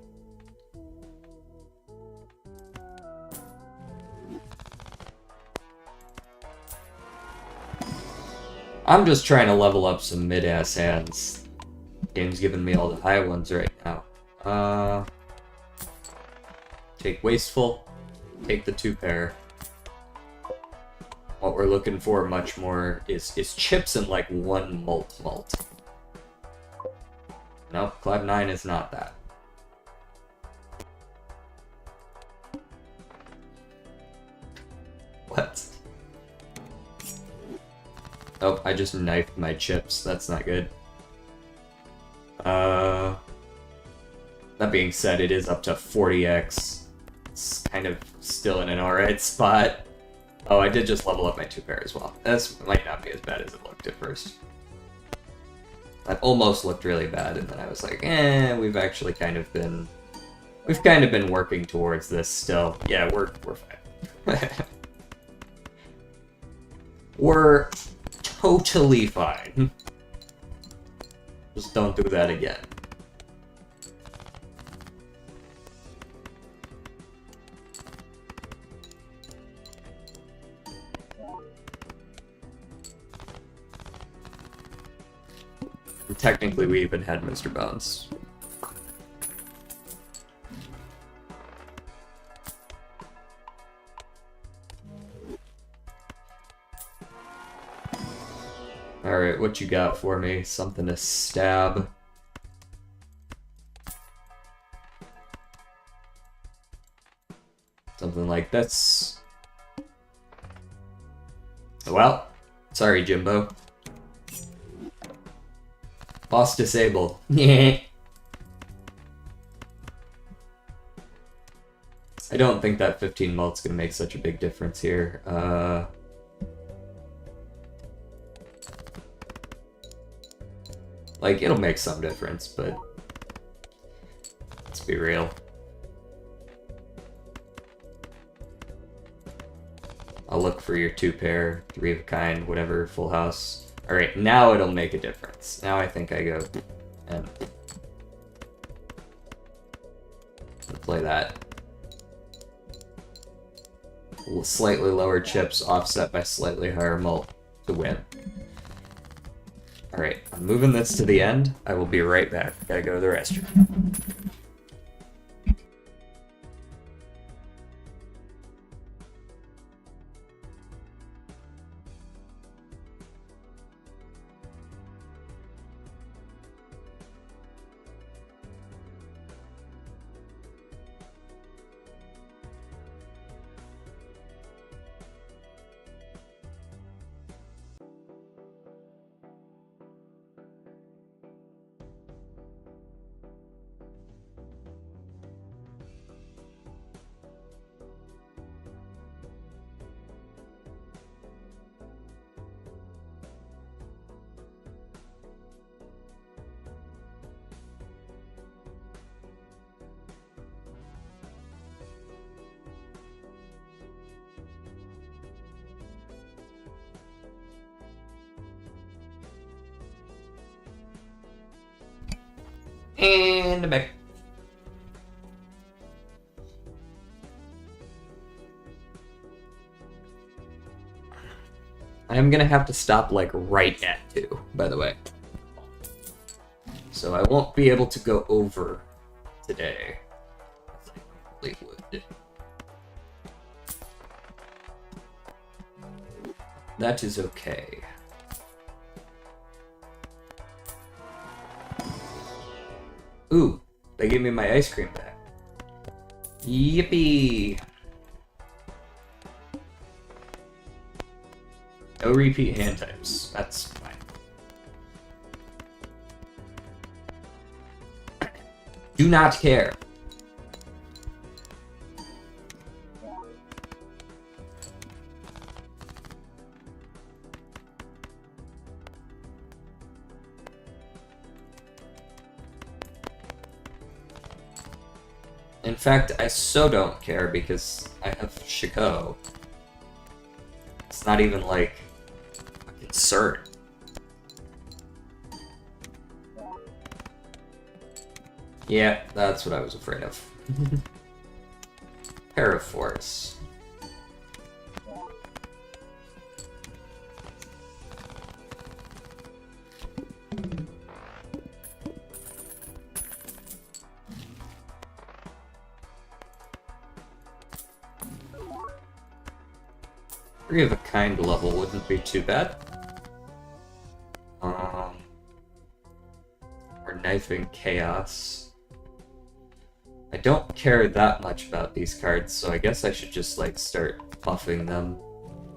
I'm just trying to level up some mid-ass hands. Game's giving me all the high ones right now. take wasteful, take the 2 pair. What we're looking for much more is chips and like 1 malt. Nope, Cloud 9 is not that. What? Oh, I just knifed my chips. That's not good. That being said, it is up to 40x. It's kind of still in an alright spot. Oh, I did just level up my 2 pair as well. This might not be as bad as it looked at first. That almost looked really bad, and then I was like, we've kind of been working towards this still. Yeah, we're fine. We're totally fine. Just don't do that again. And technically, we even had Mr. Bones. Alright, what you got for me? Something to stab. Something like this. Well, sorry, Jimbo. Boss disabled. Yeah. I don't think that 15 mult's gonna make such a big difference here. Like, it'll make some difference, but let's be real. I'll look for your 2 pair, 3 of a kind, whatever, full house. Alright, now it'll make a difference. Now I think I go and play that. Slightly lower chips offset by slightly higher mult to win. Alright, I'm moving this to the end. I will be right back. Gotta go to the restroom. And back. I am gonna have to stop like right at 2, by the way. So I won't be able to go over today. As I normally would. That is okay. Ooh, they gave me my ice cream back. Yippee! No repeat hand types. That's fine. Do not care. In fact, I so don't care because I have Chico. It's not even like a concern. Yeah, that's what I was afraid of. Pair of fours. Three of a kind level wouldn't be too bad. Or Knifing Chaos. I don't care that much about these cards, so I guess I should just, like, start buffing them.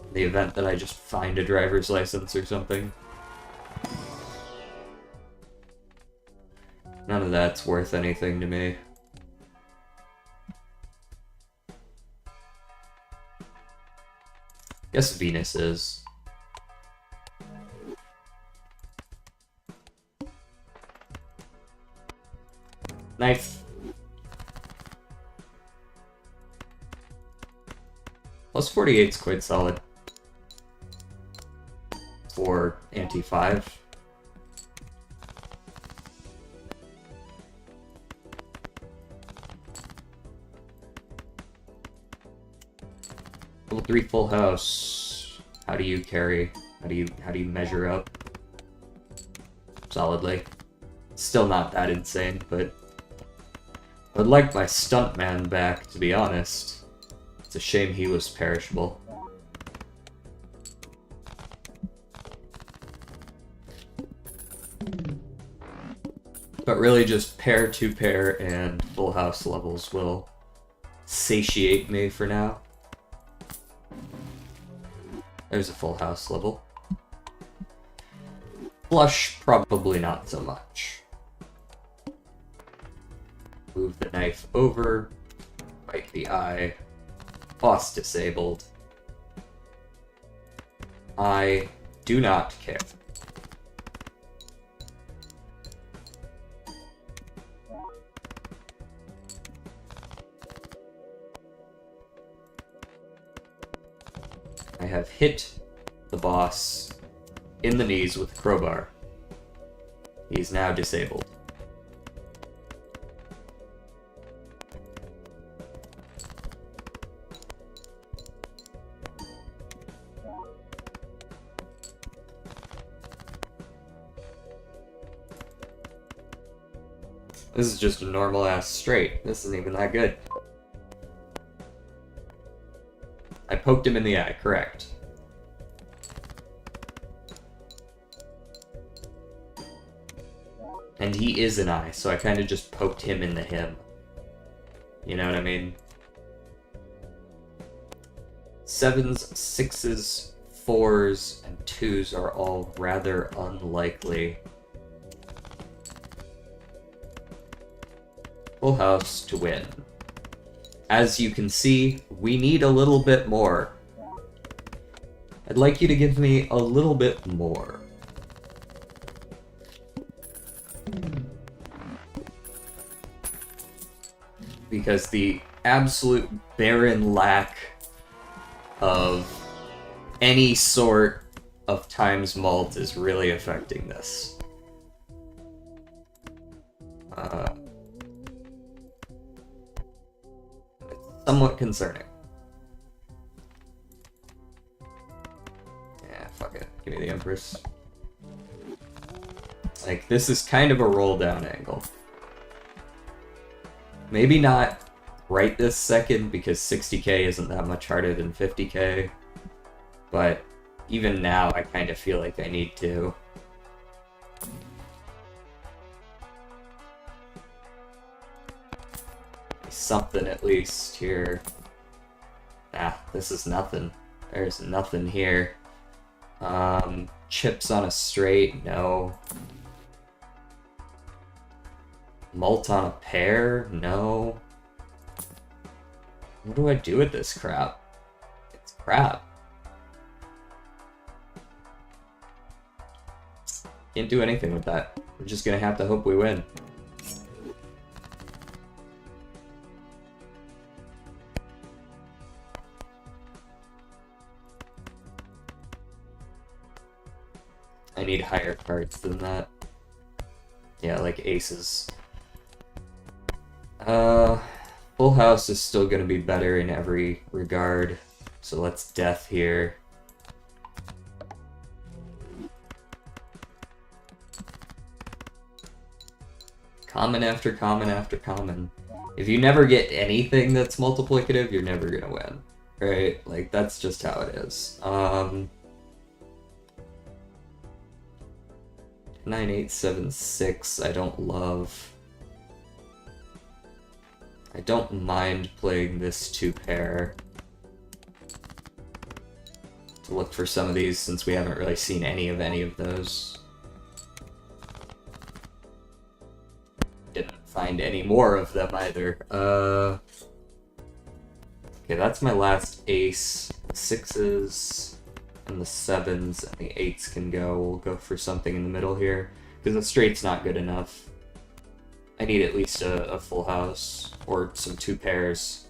In the event that I just find a driver's license or something. None of that's worth anything to me. Guess Venus is. Knife. Plus 48's quite solid. For anti-5. Level 3 full house. How do you carry? How do you measure up? Solidly. Still not that insane, but I'd like my stuntman back, to be honest. It's a shame he was perishable. But really just pair, 2-pair, and full house levels will satiate me for now. There's a full house level. Flush, probably not so much. Move the knife over, bite the eye. Boss disabled. I do not care. I have hit the boss in the knees with a crowbar. He is now disabled. This is just a normal ass straight. This isn't even that good. I poked him in the eye, correct. And he is an eye, so I kind of just poked him in the him. You know what I mean? 7s, 6s, 4s, and 2s are all rather unlikely. Full house to win. As you can see, we need a little bit more. I'd like you to give me a little bit more. Because the absolute barren lack of any sort of times malt is really affecting this. Somewhat concerning. Yeah, fuck it. Give me the Empress. Like, this is kind of a roll down angle. Maybe not right this second, because 60k isn't that much harder than 50k. But even now, I kind of feel like I need to. Something at least here. Ah, this is nothing. There's nothing here. Chips on a straight, no. Malt on a pair, no. What do I do with this crap? It's crap. Can't do anything with that. We're just gonna have to hope we win. I need higher cards than that. Yeah, like aces. Full house is still gonna be better in every regard. So let's death here. Common after common after common. If you never get anything that's multiplicative, you're never gonna win. right? Like, that's just how it is. 9876, I don't love. I don't mind playing this two pair. To look for some of these since we haven't really seen any of those. Didn't find any more of them either. Okay, that's my last ace. The sixes and the sevens and the eights can go. We'll go for something in the middle here. Because the straight's not good enough. I need at least a full house. Or some two pairs.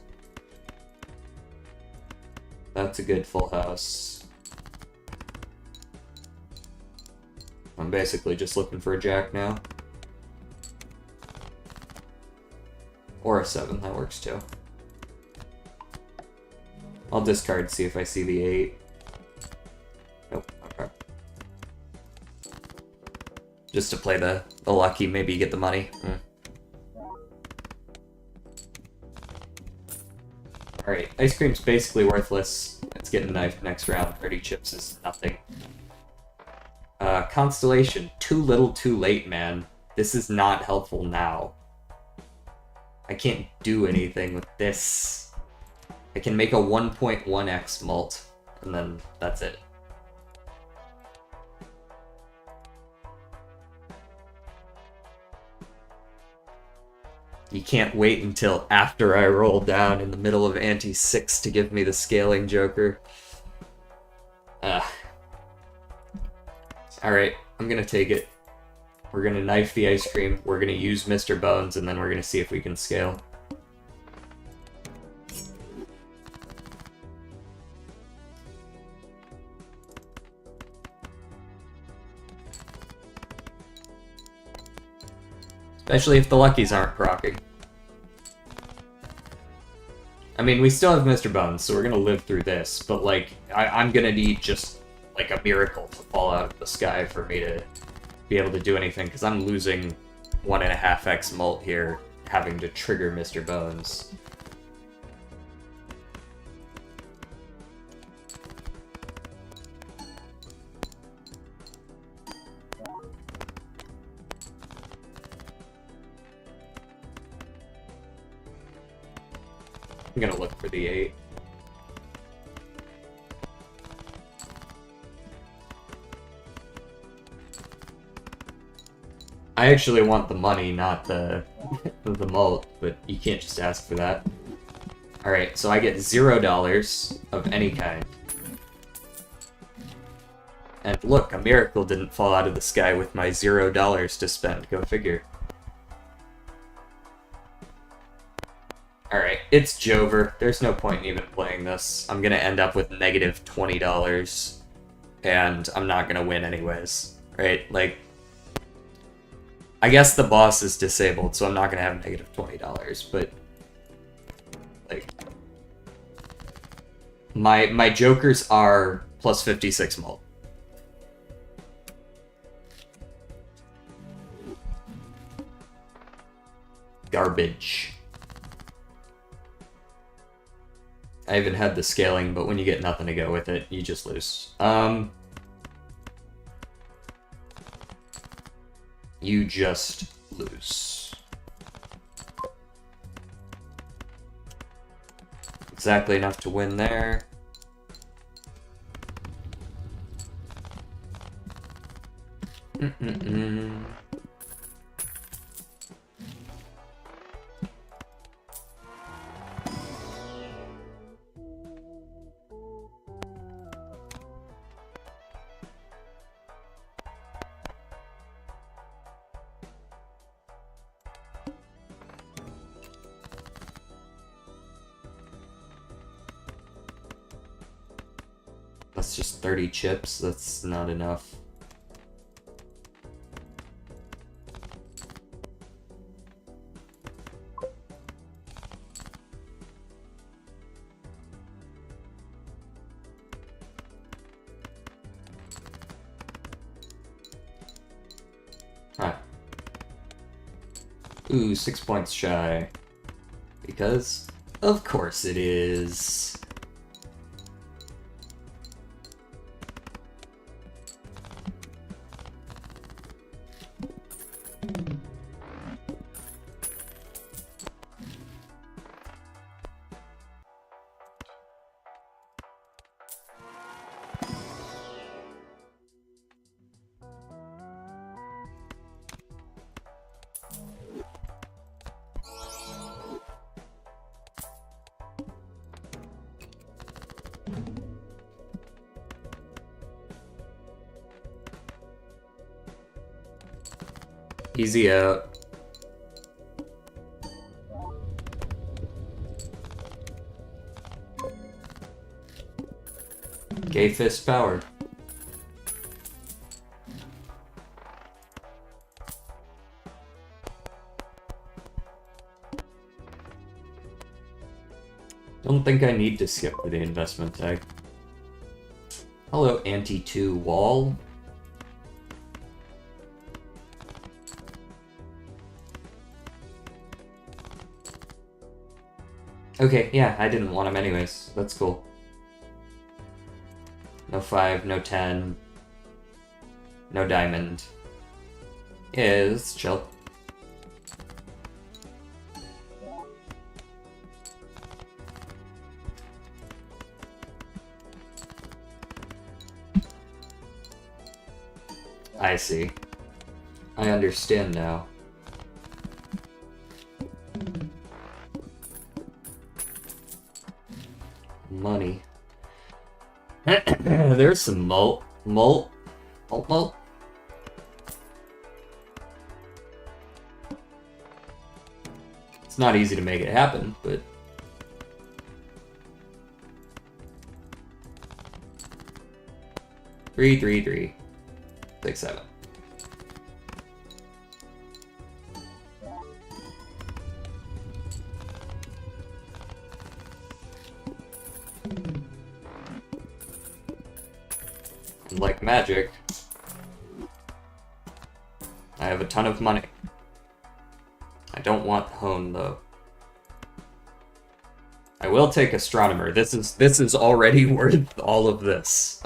That's a good full house. I'm basically just looking for a jack now. Or a 7, that works too. I'll discard, see if I see the 8. Nope, okay. Just to play the lucky, maybe you get the money. Alright, ice cream's basically worthless. It's getting knifed next round. 30 chips is nothing. Constellation, too little too late, man. This is not helpful now. I can't do anything with this. I can make a 1.1x mult, and then that's it. You can't wait until after I roll down in the middle of ante 6 to give me the scaling joker. Alright, I'm gonna take it. We're gonna knife the ice cream, we're gonna use Mr. Bones, and then we're gonna see if we can scale. Especially if the luckies aren't proccing. I mean, we still have Mr. Bones, so we're gonna live through this, but like, I'm gonna need just like a miracle to fall out of the sky for me to be able to do anything, because I'm losing 1.5x mult here, having to trigger Mr. Bones. I'm gonna look for the 8. I actually want the money, not the the mult, but you can't just ask for that. Alright, so I get $0 of any kind. And look, a miracle didn't fall out of the sky with my $0 to spend. Go figure. Alright, it's Jover. There's no point in even playing this. I'm gonna end up with negative $20. And I'm not gonna win anyways. Right? Like, I guess the boss is disabled, so I'm not gonna have negative $20, but like my jokers are plus 56 mult. Garbage. I even had the scaling, but when you get nothing to go with it, you just lose. You just lose. Exactly enough to win there. That's just 30 chips, that's not enough. Huh. Ooh, 6 points shy. Because, of course it is. Easy out. Gay fist power. Don't think I need to skip for the investment tag. Hello, anti-2 wall. Okay, yeah, I didn't want him anyways. That's cool. No 5, no 10. No diamond. Yeah, let's chill. I see. I understand now. Money. There's some malt. Malt. It's not easy to make it happen, but... Three. 6, 7. And like magic, I have a ton of money. I don't want hone though. I will take astronomer. This is already worth all of this.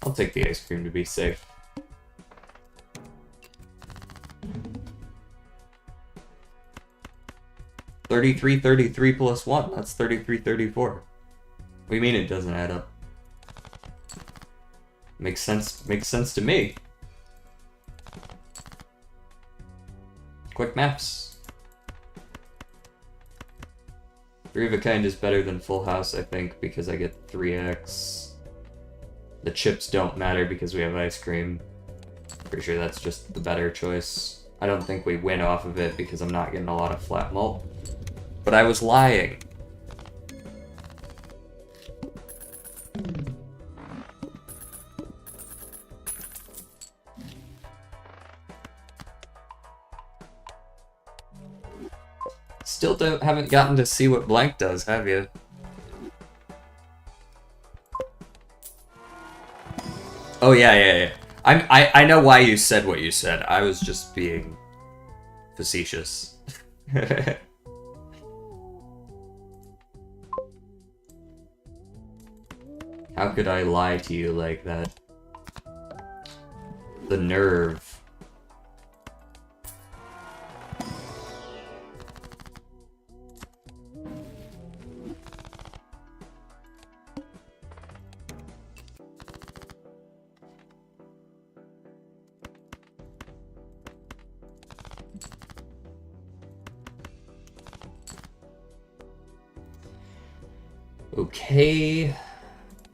I'll take the ice cream to be safe. $33 plus 1. That's $33.34. What do you mean it doesn't add up? Makes sense to me. Quick maps. 3 of a kind is better than full house, I think, because I get 3x. The chips don't matter because we have ice cream. Pretty sure that's just the better choice. I don't think we win off of it because I'm not getting a lot of flat malt. But I was lying. Still haven't gotten to see what blank does, have you? Oh yeah. I know why you said what you said. I was just being facetious. How could I lie to you like that? The nerve. Okay,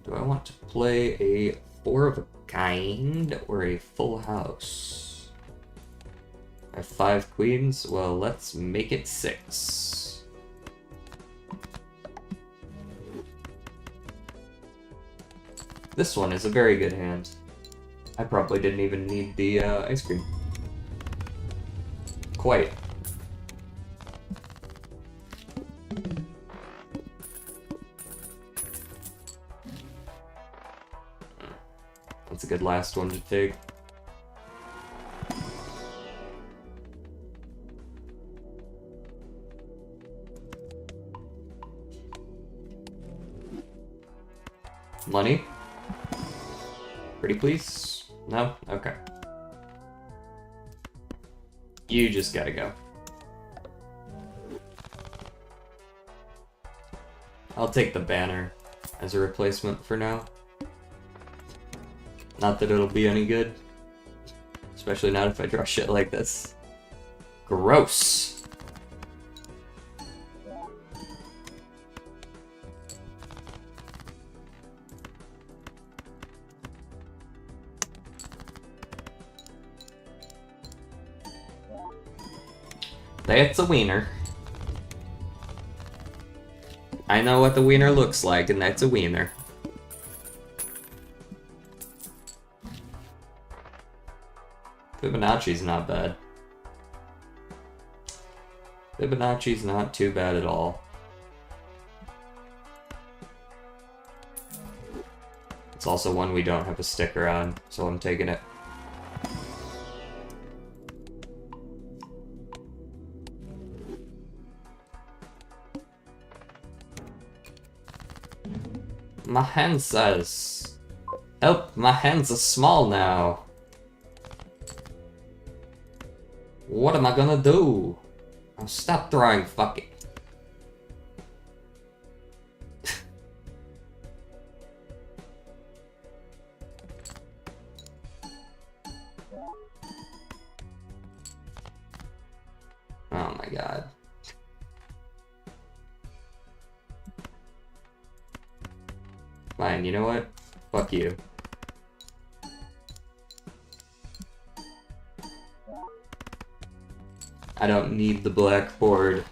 do I want to play a 4 of a kind or a full house? I have 5 queens, well let's make it 6. This one is a very good hand. I probably didn't even need the ice cream. Quite. That's a good last one to take. Money? Pretty please? No? Okay. You just gotta go. I'll take the banner as a replacement for now. Not that it'll be any good. Especially not if I draw shit like this. Gross. That's a wiener. I know what the wiener looks like, and that's a wiener. Fibonacci's not bad. Fibonacci's not too bad at all. It's also one we don't have a sticker on, so I'm taking it. My hand says, help, my hands are small now. What am I gonna do? I'll stop drawing, fuck it. Oh my god. Fine, you know what? Fuck you. I don't need the black board.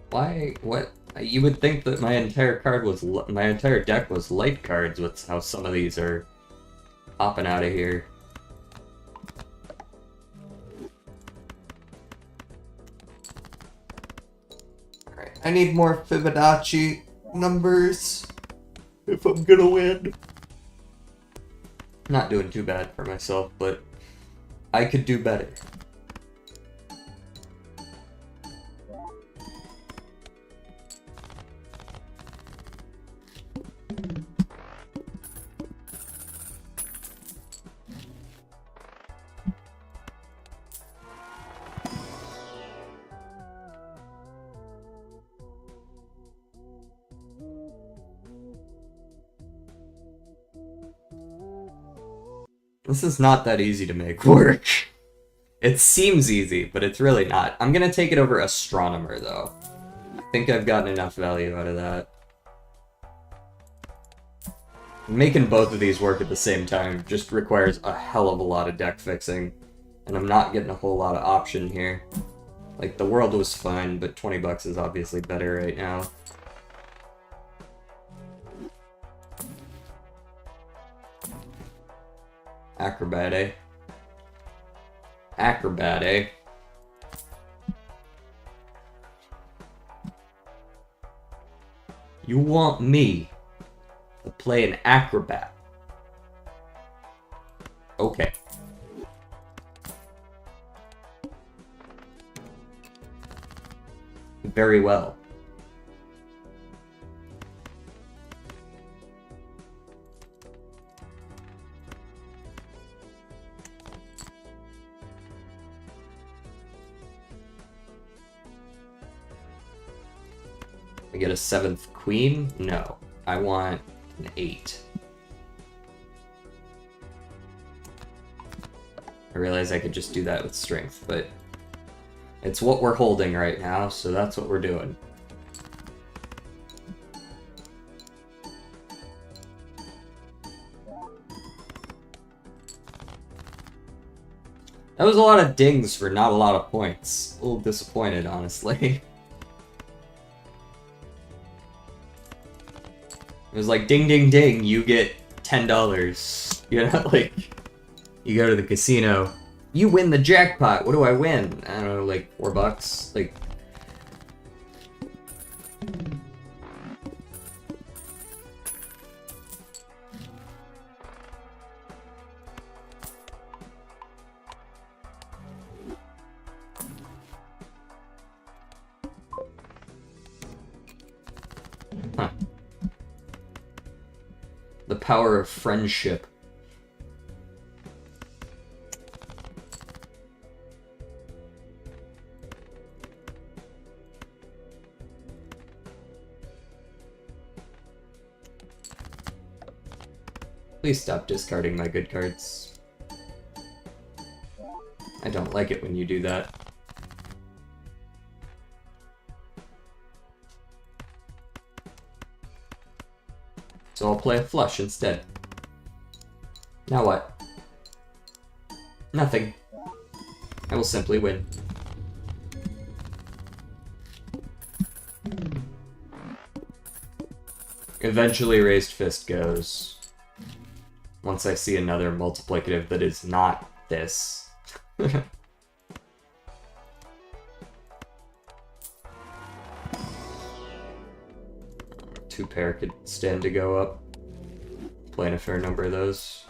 Why? What? You would think that my entire deck was light cards with how some of these are popping out of here. Alright, I need more Fibonacci numbers if I'm gonna win. Not doing too bad for myself, but I could do better. This is not that easy to make work. It seems easy, but it's really not. I'm gonna take it over Astronomer, though. I think I've gotten enough value out of that. Making both of these work at the same time just requires a hell of a lot of deck fixing. And I'm not getting a whole lot of option here. Like, the world was fine, but 20 bucks is obviously better right now. Acrobat, eh? Acrobat, eh? You want me to play an acrobat? Okay. Very well. I get a 7th queen? No. I want an 8. I realize I could just do that with strength, but it's what we're holding right now, so that's what we're doing. That was a lot of dings for not a lot of points. A little disappointed, honestly. It was like, ding, ding, ding, you get $10. You know, like, you go to the casino, you win the jackpot. What do I win? I don't know, like $4? Like, power of friendship. Please stop discarding my good cards. I don't like it when you do that. So I'll play a flush instead. Now what? Nothing. I will simply win. Eventually Raised Fist goes. Once I see another multiplicative that is not this. Two pair could stand to go up. Playing a fair number of those.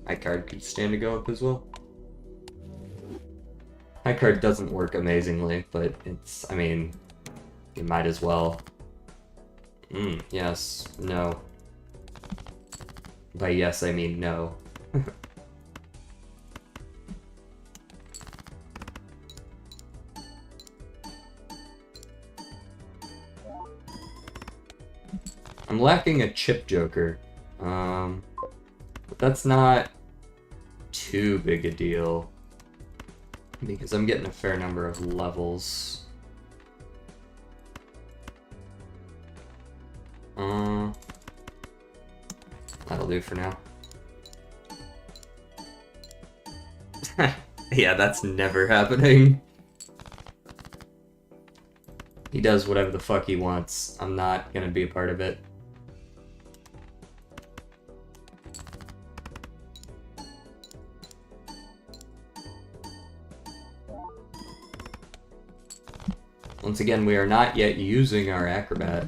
High card could stand to go up as well. High card doesn't work amazingly, but it's, I mean, you might as well. Yes, no. By yes, I mean no. I'm lacking a chip joker. But that's not too big a deal. Because I'm getting a fair number of levels. That'll do for now. Yeah, that's never happening. He does whatever the fuck he wants. I'm not gonna be a part of it. Once again, we are not yet using our acrobat.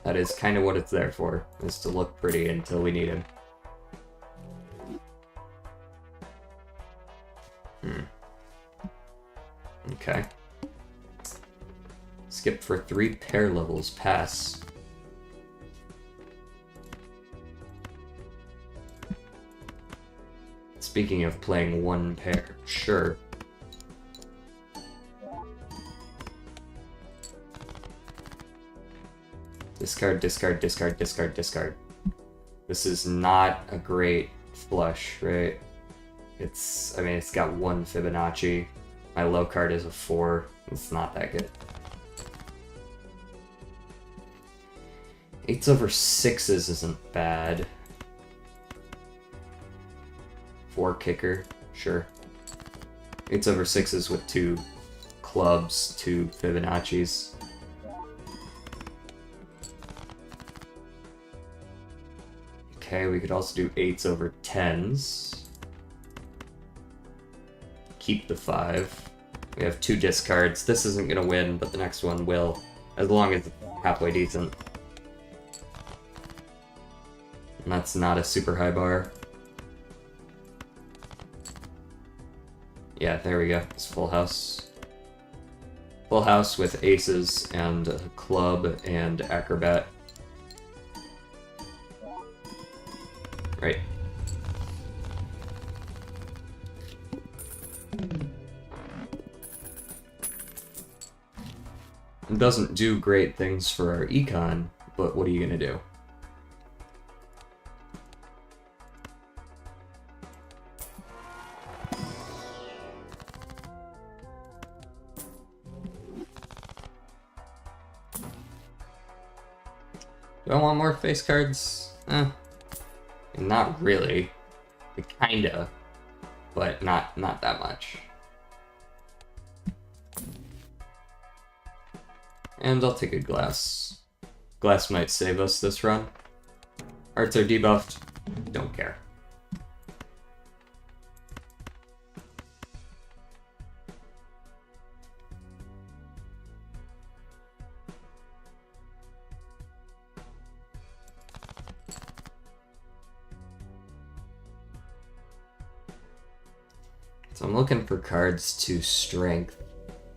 That is kind of what it's there for, is to look pretty until we need him. Okay. Skip for 3 pair levels, pass. Speaking of playing 1 pair, sure. Discard, discard, discard, discard, discard. This is not a great flush, right? It's, I mean, it's got 1 Fibonacci. My low card is a 4. It's not that good. 8s over 6s isn't bad. 4 kicker, sure. 8s over 6s with 2 clubs, 2 Fibonaccis. Okay, we could also do 8s over 10s. Keep the 5. We have 2 discards. This isn't gonna win, but the next one will, as long as it's halfway decent. And that's not a super high bar. Yeah, there we go. It's full house. Full house with aces and a club and acrobat. Right. It doesn't do great things for our econ, but what are you gonna do? Do I want more face cards? Not really. Kinda. But not that much. And I'll take a glass. Glass might save us this run. Arts are debuffed. Don't care. So I'm looking for cards to strength.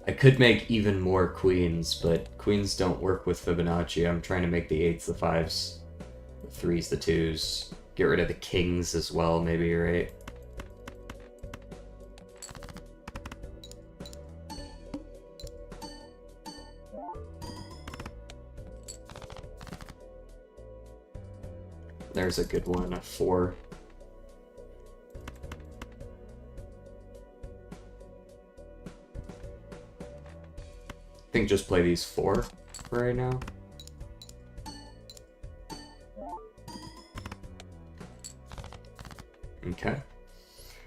I could make even more queens, but queens don't work with Fibonacci. I'm trying to make the 8s the 5s, the 3s the 2s. Get rid of the kings as well, maybe, right? There's a good one, a 4. I think just play these 4 for right now. Okay.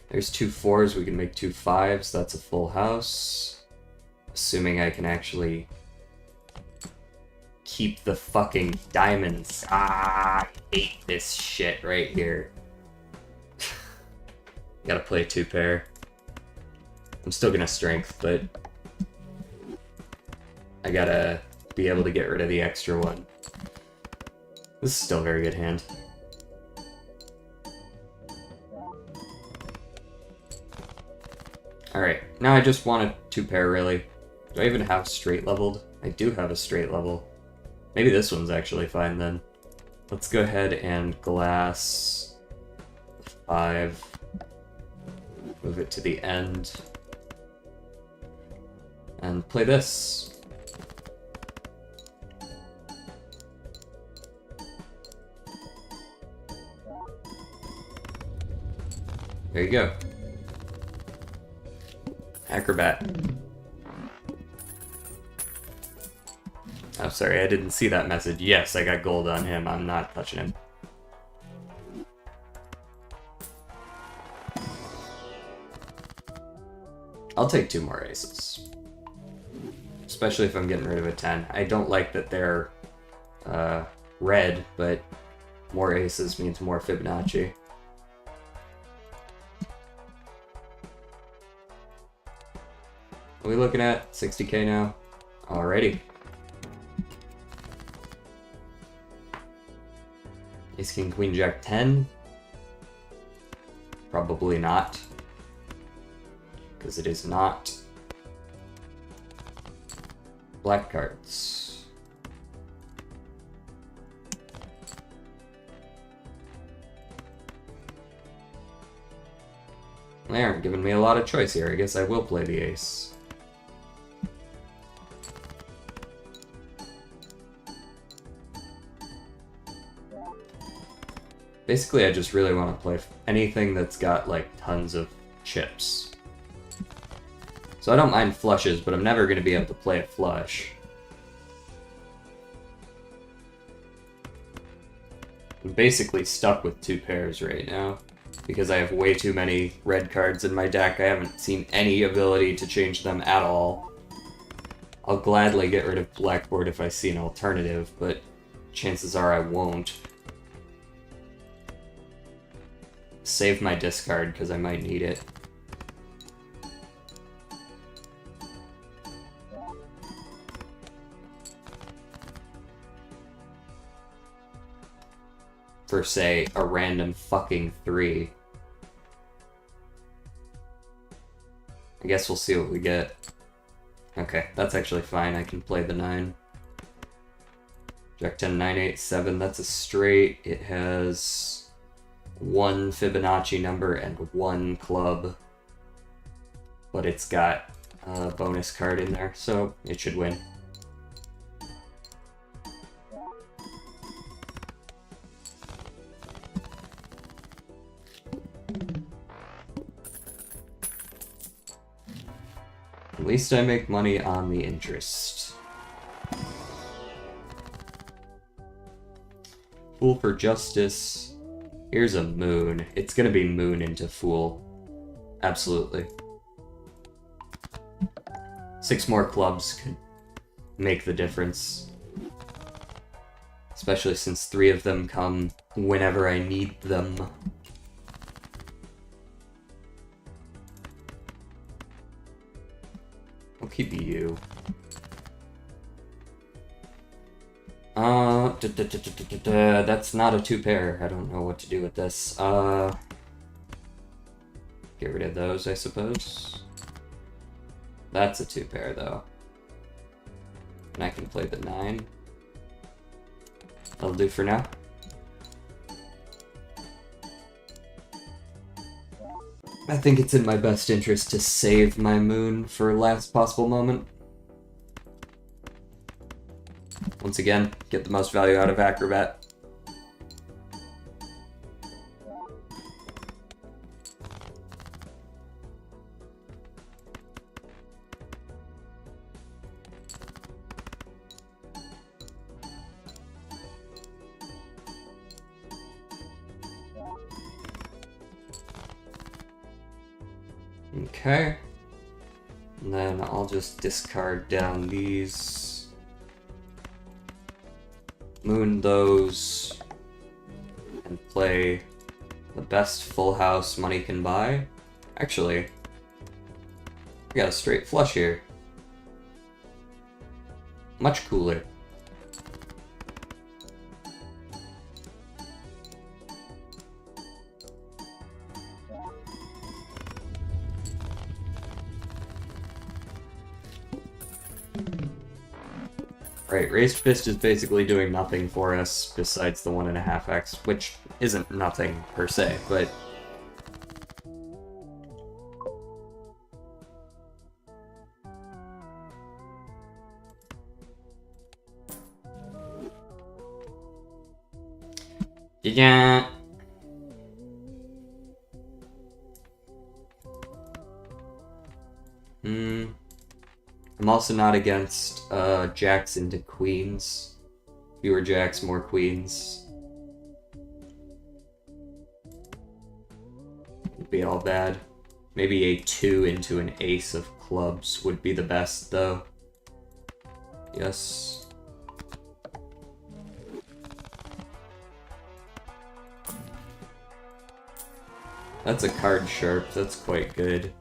There's 2 4s, we can make 2 5s, that's a full house. Assuming I can actually keep the fucking diamonds. Ah, I hate this shit right here. Gotta play 2 pair. I'm still gonna strength, but I gotta be able to get rid of the extra one. This is still a very good hand. Alright, now I just want a 2 pair, really. Do I even have straight leveled? I do have a straight level. Maybe this one's actually fine then. Let's go ahead and glass 5. Move it to the end. And play this. There you go. Acrobat. Oh, sorry, I didn't see that message. Yes, I got gold on him. I'm not touching him. I'll take 2 more aces. Especially if I'm getting rid of a 10. I don't like that they're red, but more aces means more Fibonacci. What are we looking at? 60k now? Alrighty. Ace, King, Queen, Jack, 10? Probably not. Because it is not. Black cards. They aren't giving me a lot of choice here. I guess I will play the ace. Basically, I just really want to play anything that's got, like, tons of chips. So I don't mind flushes, but I'm never going to be able to play a flush. I'm basically stuck with 2 pairs right now, because I have way too many red cards in my deck. I haven't seen any ability to change them at all. I'll gladly get rid of Blackboard if I see an alternative, but chances are I won't. Save my discard, because I might need it. For, say, a random fucking 3. I guess we'll see what we get. Okay, that's actually fine. I can play the 9. Jack 10, 9, 8, 7. That's a straight. It has 1 Fibonacci number and 1 club. But it's got a bonus card in there, so it should win. At least I make money on the interest. Fool for Justice. Here's a moon. It's gonna be moon into Fool. Absolutely. 6 more clubs could make the difference. Especially since 3 of them come whenever I need them. I'll keep you. That's not a 2 pair. I don't know what to do with this. Get rid of those, I suppose. That's a 2-pair, though. And I can play the 9. That'll do for now. I think it's in my best interest to save my moon for last possible moment. Once again, get the most value out of Acrobat. Okay. And then I'll just discard down these. Moon those. And play the best full house money can buy. Actually, I got a straight flush here. Much cooler. Right, Raised Fist is basically doing nothing for us besides the 1.5x, which isn't nothing per se, but... Yeah. I'm also not against jacks into queens. Fewer jacks, more queens. Wouldn't be all bad. Maybe a 2 into an ace of clubs would be the best, though. Yes. That's a card sharp, that's quite good.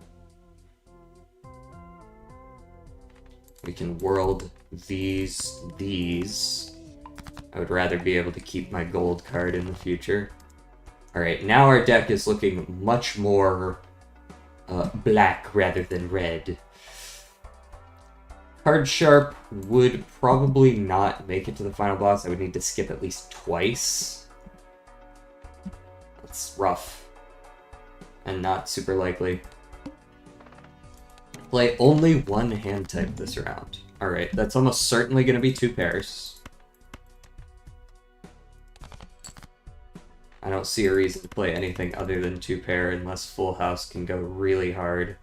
We can world these. I would rather be able to keep my gold card in the future. Alright, now our deck is looking much more black rather than red. Card Sharp would probably not make it to the final boss. I would need to skip at least twice. That's rough. And not super likely. Play only one hand type this round. Alright, that's almost certainly going to be 2 pairs. I don't see a reason to play anything other than 2 pair unless Full House can go really hard.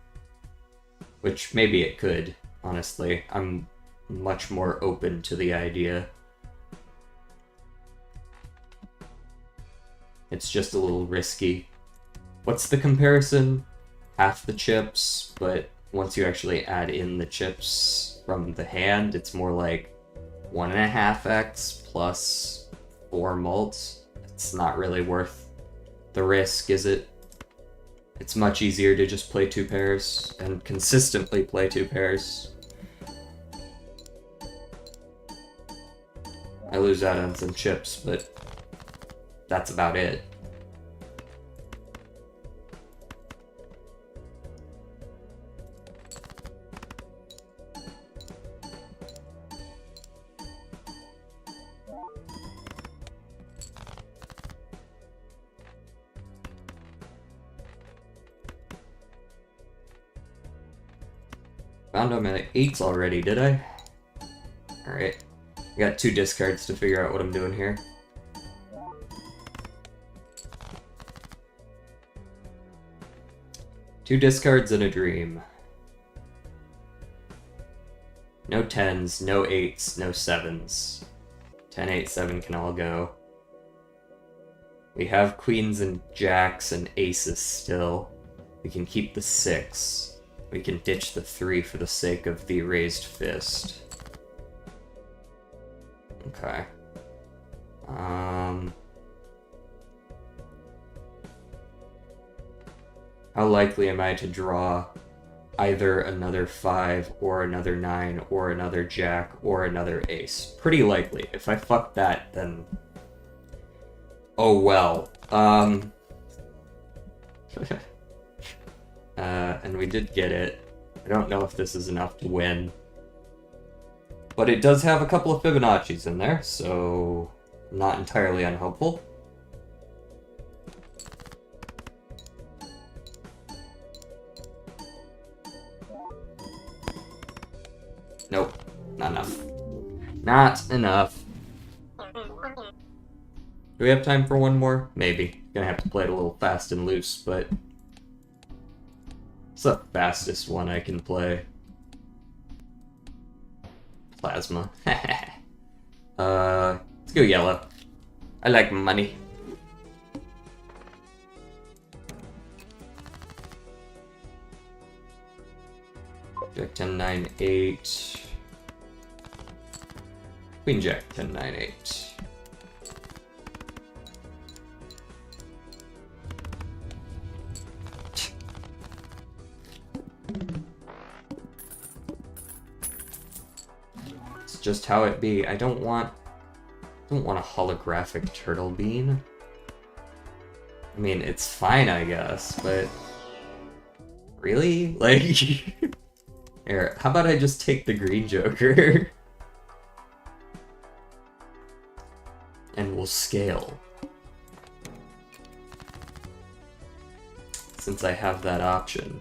Which maybe it could, honestly. I'm much more open to the idea. It's just a little risky. What's the comparison? Half the chips, but once you actually add in the chips from the hand, it's more like 1.5x plus 4 mults. It's not really worth the risk, is it? It's much easier to just play 2 pairs and consistently play 2 pairs. I lose out on some chips, but that's about it. Found I'm at 8s already, did I? Alright. I got 2 discards to figure out what I'm doing here. Two discards and a dream. No 10s, no 8s, no 7s. 10, 8, 7 can all go. We have queens and jacks and aces still. We can keep the 6. We can ditch the 3 for the sake of the raised fist. Okay. How likely am I to draw either another 5 or another 9 or another jack or another ace? Pretty likely. If I fuck that, then... oh well. And we did get it. I don't know if this is enough to win. But it does have a couple of Fibonacci's in there, so not entirely unhopeful. Nope, not enough. Not enough. Do we have time for one more? Maybe. Gonna have to play it a little fast and loose, but it's the fastest one I can play. Plasma. Let's go yellow. I like money. Jack 10, 9, 8. Queen Jack 10, 9, 8. It's just how it be. I don't want a holographic turtle bean. I mean, it's fine, I guess, but really? Like, here, how about I just take the green Joker? And we'll scale. Since I have that option.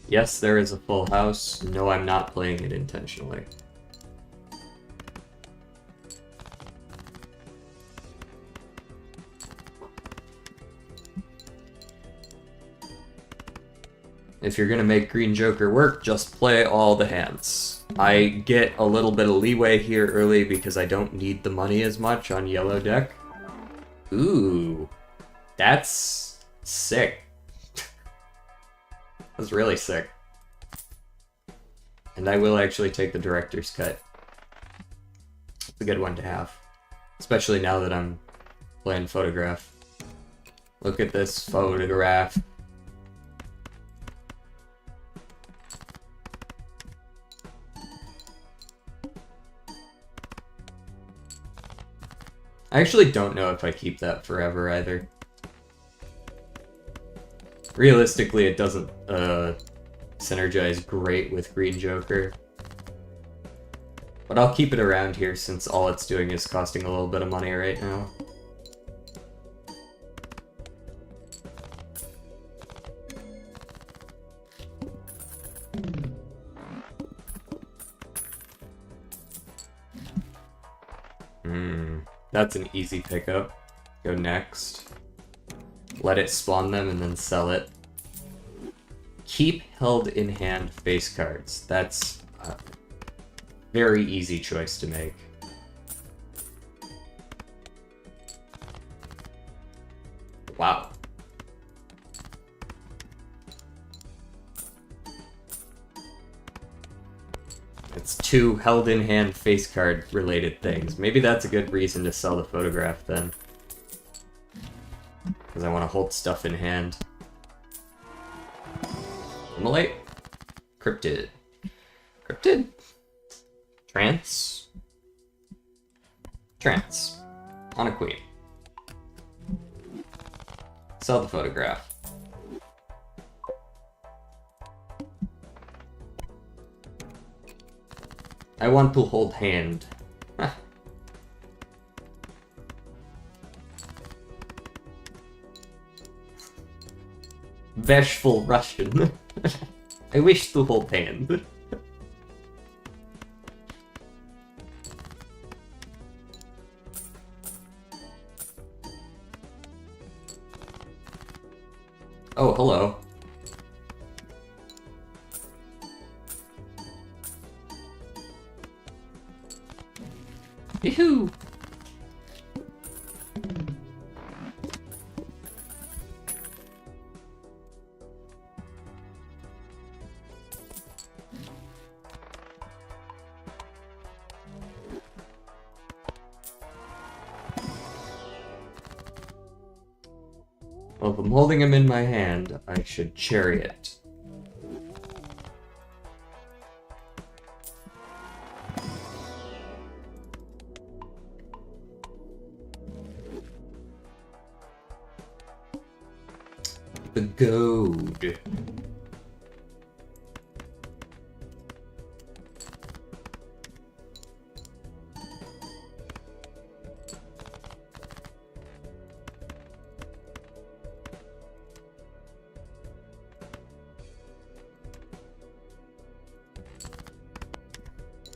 Yes, there is a full house. No, I'm not playing it intentionally. If you're gonna make Green Joker work, just play all the hands. I get a little bit of leeway here early because I don't need the money as much on yellow deck. Ooh, that's sick. That's really sick. And I will actually take the director's cut. It's a good one to have. Especially now that I'm playing photograph. Look at this photograph. I actually don't know if I keep that forever either. Realistically, it doesn't synergize great with Green Joker. But I'll keep it around here since all it's doing is costing a little bit of money right now. That's an easy pickup. Go next. Let it spawn them and then sell it. Keep held in hand face cards. That's a very easy choice to make. Wow. It's two held in hand face card related things. Maybe that's a good reason to sell the photograph then. Because I want to hold stuff in hand. Immolate. Cryptid. Cryptid. Trance. Trance. On a queen. Sell the photograph. I want to hold hand. Bashful Russian. I wish to hold hand. Oh, hello. Yoo-hoo! Well, if I'm holding him in my hand, I should chariot. the goad.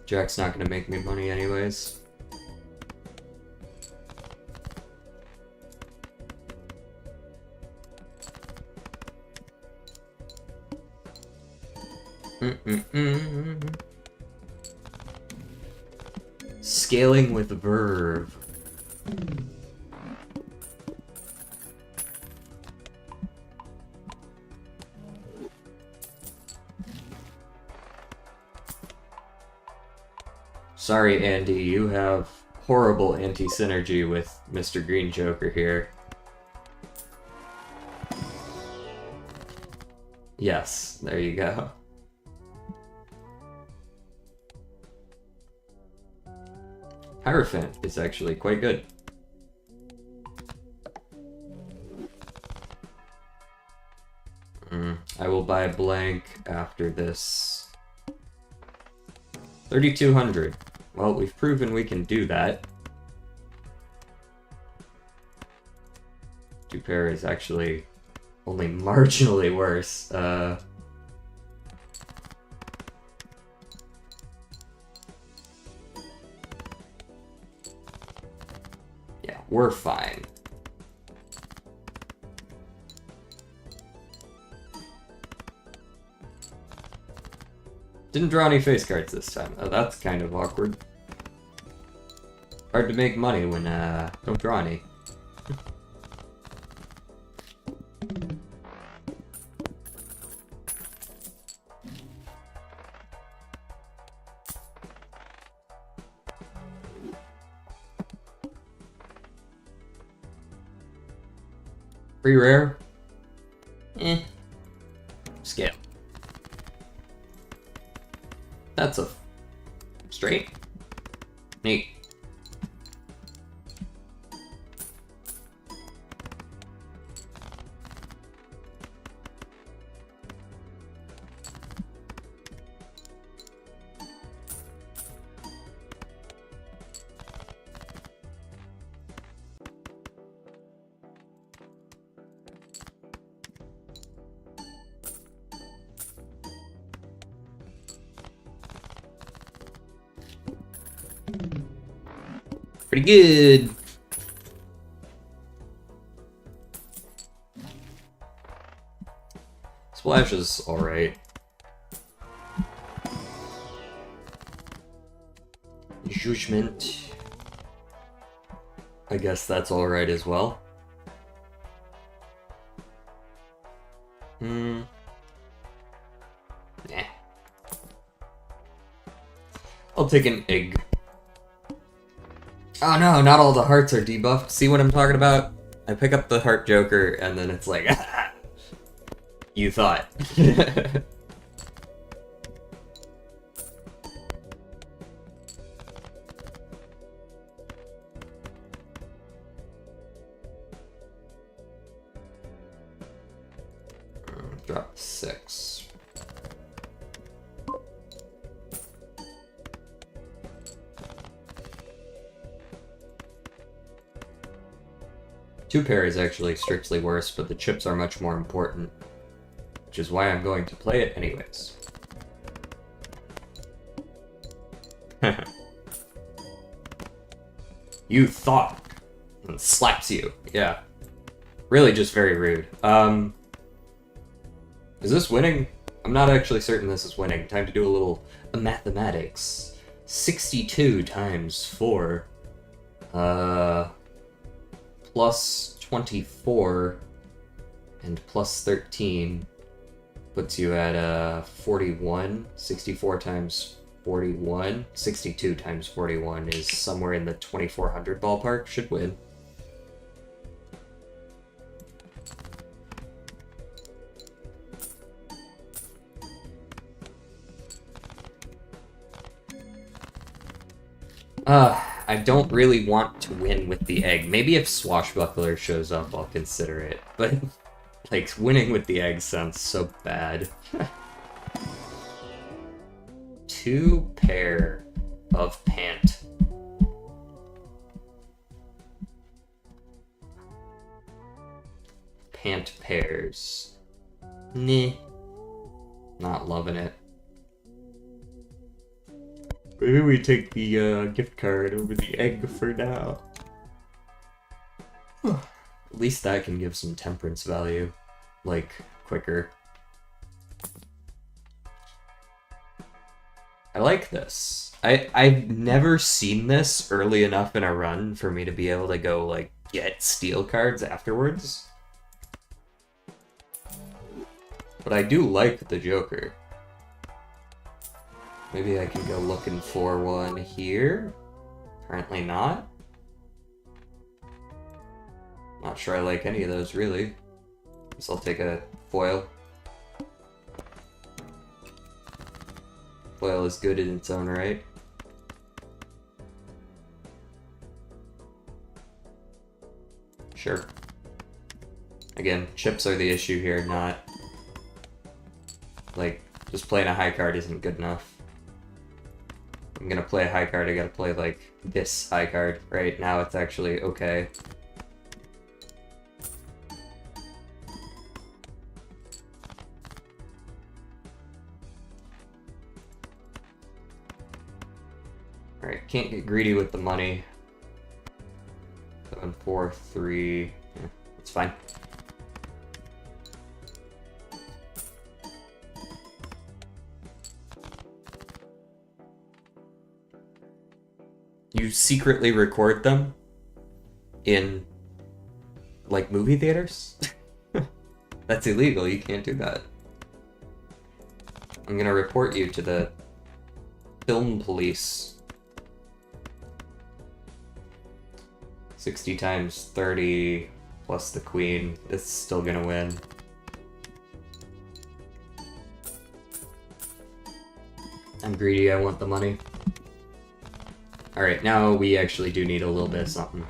Jack's not gonna make me money anyways. Scaling with verve. Sorry, Andy, you have horrible anti-synergy with Mr. Green Joker here. Yes, there you go. Hierophant is actually quite good. I will buy a blank after this. 3,200. Well, we've proven we can do that. Two pair is actually only marginally worse. Yeah, we're fine. Didn't draw any face cards this time. Oh, that's kind of awkward. Hard to make money when don't draw any. Free rare? Scale. That's a straight. Neat. Pretty good. Splash is alright. Judgment. I guess that's alright as well. Nah. I'll take an egg. Oh no, not all the hearts are debuffed. See what I'm talking about? I pick up the heart joker and then it's like, you thought. Drop 6. Two pair is actually strictly worse, but the chips are much more important, which is why I'm going to play it anyways. You thought. And slaps you. Yeah. Really just very rude. Is this winning? I'm not actually certain this is winning. Time to do a little mathematics. 62 times 4. Plus 24 and plus 13 puts you at 41. 64 times 41. 62 times 41 is somewhere in the 2400 ballpark. Should win. I don't really want to win with the egg. Maybe if Swashbuckler shows up, I'll consider it. But Like, winning with the egg sounds so bad. 2 pair of pant. Pant pairs. Nah. Not loving it. Maybe we take the gift card over the egg for now. At least that can give some temperance value. Like, quicker. I like this. I've never seen this early enough in a run for me to be able to go, like, get steel cards afterwards. But I do like the Joker. Maybe I can go looking for one here. Apparently not. Not sure I like any of those, really. Guess I'll take a foil. Foil is good in its own right. Sure. Again, chips are the issue here, not... Like, just playing a high card isn't good enough. If I'm gonna play a high card, I gotta play, like, this high card. Right now it's actually okay. Alright, can't get greedy with the money. 7, 4, 3. Yeah, it's fine. You secretly record them in, like, movie theaters? That's illegal, you can't do that. I'm gonna report you to the film police. 60 times 30 plus the queen. It's still gonna win. I'm greedy, I want the money. Alright, now we actually do need a little bit of something.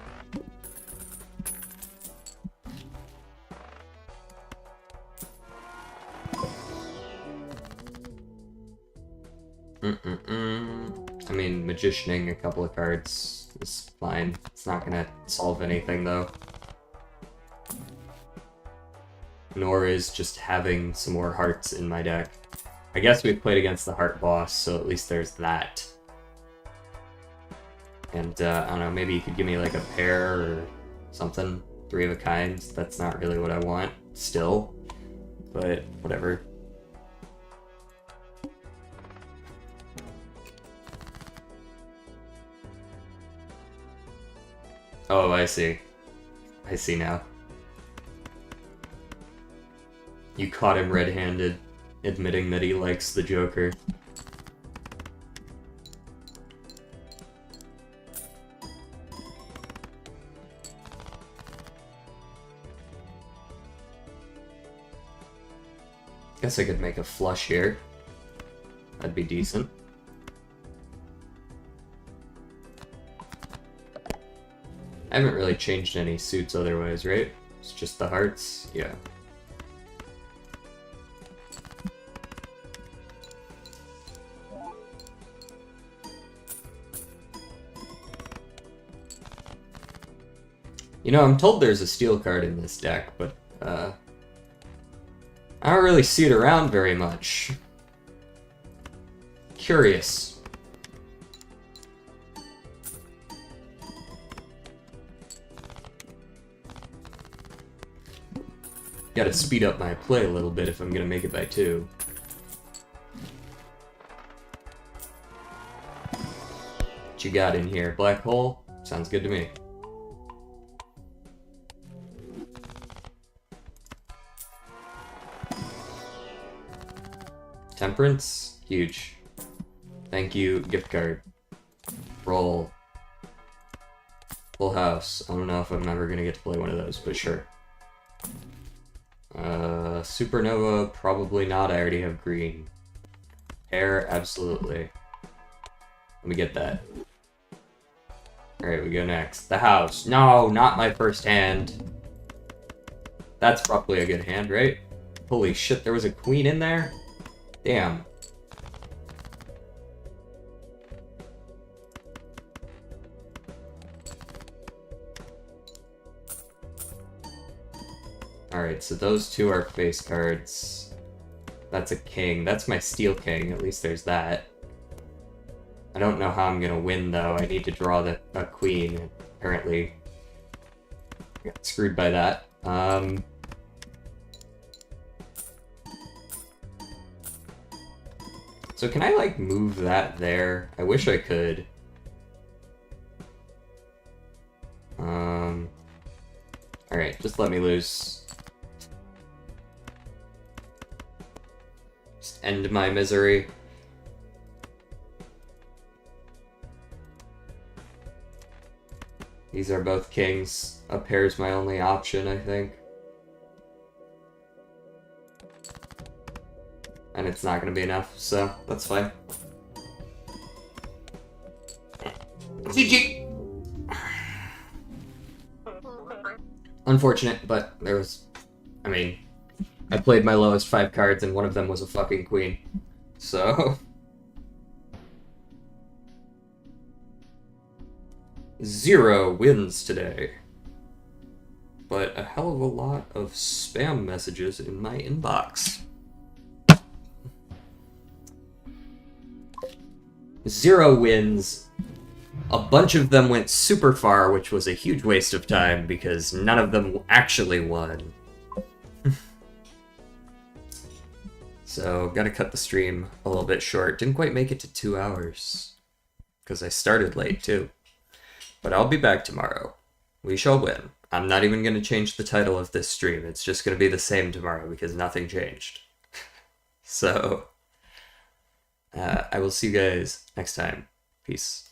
I mean, magicianing a couple of cards is fine. It's not gonna solve anything, though. Nor is just having some more hearts in my deck. I guess we've played against the heart boss, so at least there's that. And, I don't know, maybe you could give me, like, a pair or something. 3 of a kind. That's not really what I want, still. But, whatever. Oh, I see. I see now. You caught him red-handed, admitting that he likes the Joker. Guess I could make a flush here. That'd be decent. I haven't really changed any suits otherwise, right? It's just the hearts? Yeah. You know, I'm told there's a steel card in this deck, but, I don't really see it around very much. Curious. Gotta speed up my play a little bit if I'm gonna make it by 2. What you got in here? Black hole? Sounds good to me. Temperance? Huge. Thank you, gift card. Roll. Full house. I don't know if I'm ever gonna get to play one of those, but sure. Supernova, probably not. I already have green. Air, absolutely. Let me get that. Alright, we go next. The house. No, not my first hand. That's probably a good hand, right? Holy shit, there was a queen in there? Damn. Alright, so those two are face cards. That's a king. That's my steel king. At least there's that. I don't know how I'm gonna win, though. I need to draw a queen. Apparently, I got screwed by that. So can I, like, move that there? I wish I could. Alright, just let me lose. Just end my misery. These are both kings. A pair's my only option, I think. And it's not gonna be enough, so that's fine. GG! Unfortunate, but there was... I mean, I played my lowest 5 cards and one of them was a fucking queen. So... 0 wins today. But a hell of a lot of spam messages in my inbox. 0 wins. A bunch of them went super far, which was a huge waste of time because none of them actually won. So, gotta cut the stream a little bit short. Didn't quite make it to 2 hours. Because I started late, too. But I'll be back tomorrow. We shall win. I'm not even gonna change the title of this stream. It's just gonna be the same tomorrow because nothing changed. So, I will see you guys next time. Peace.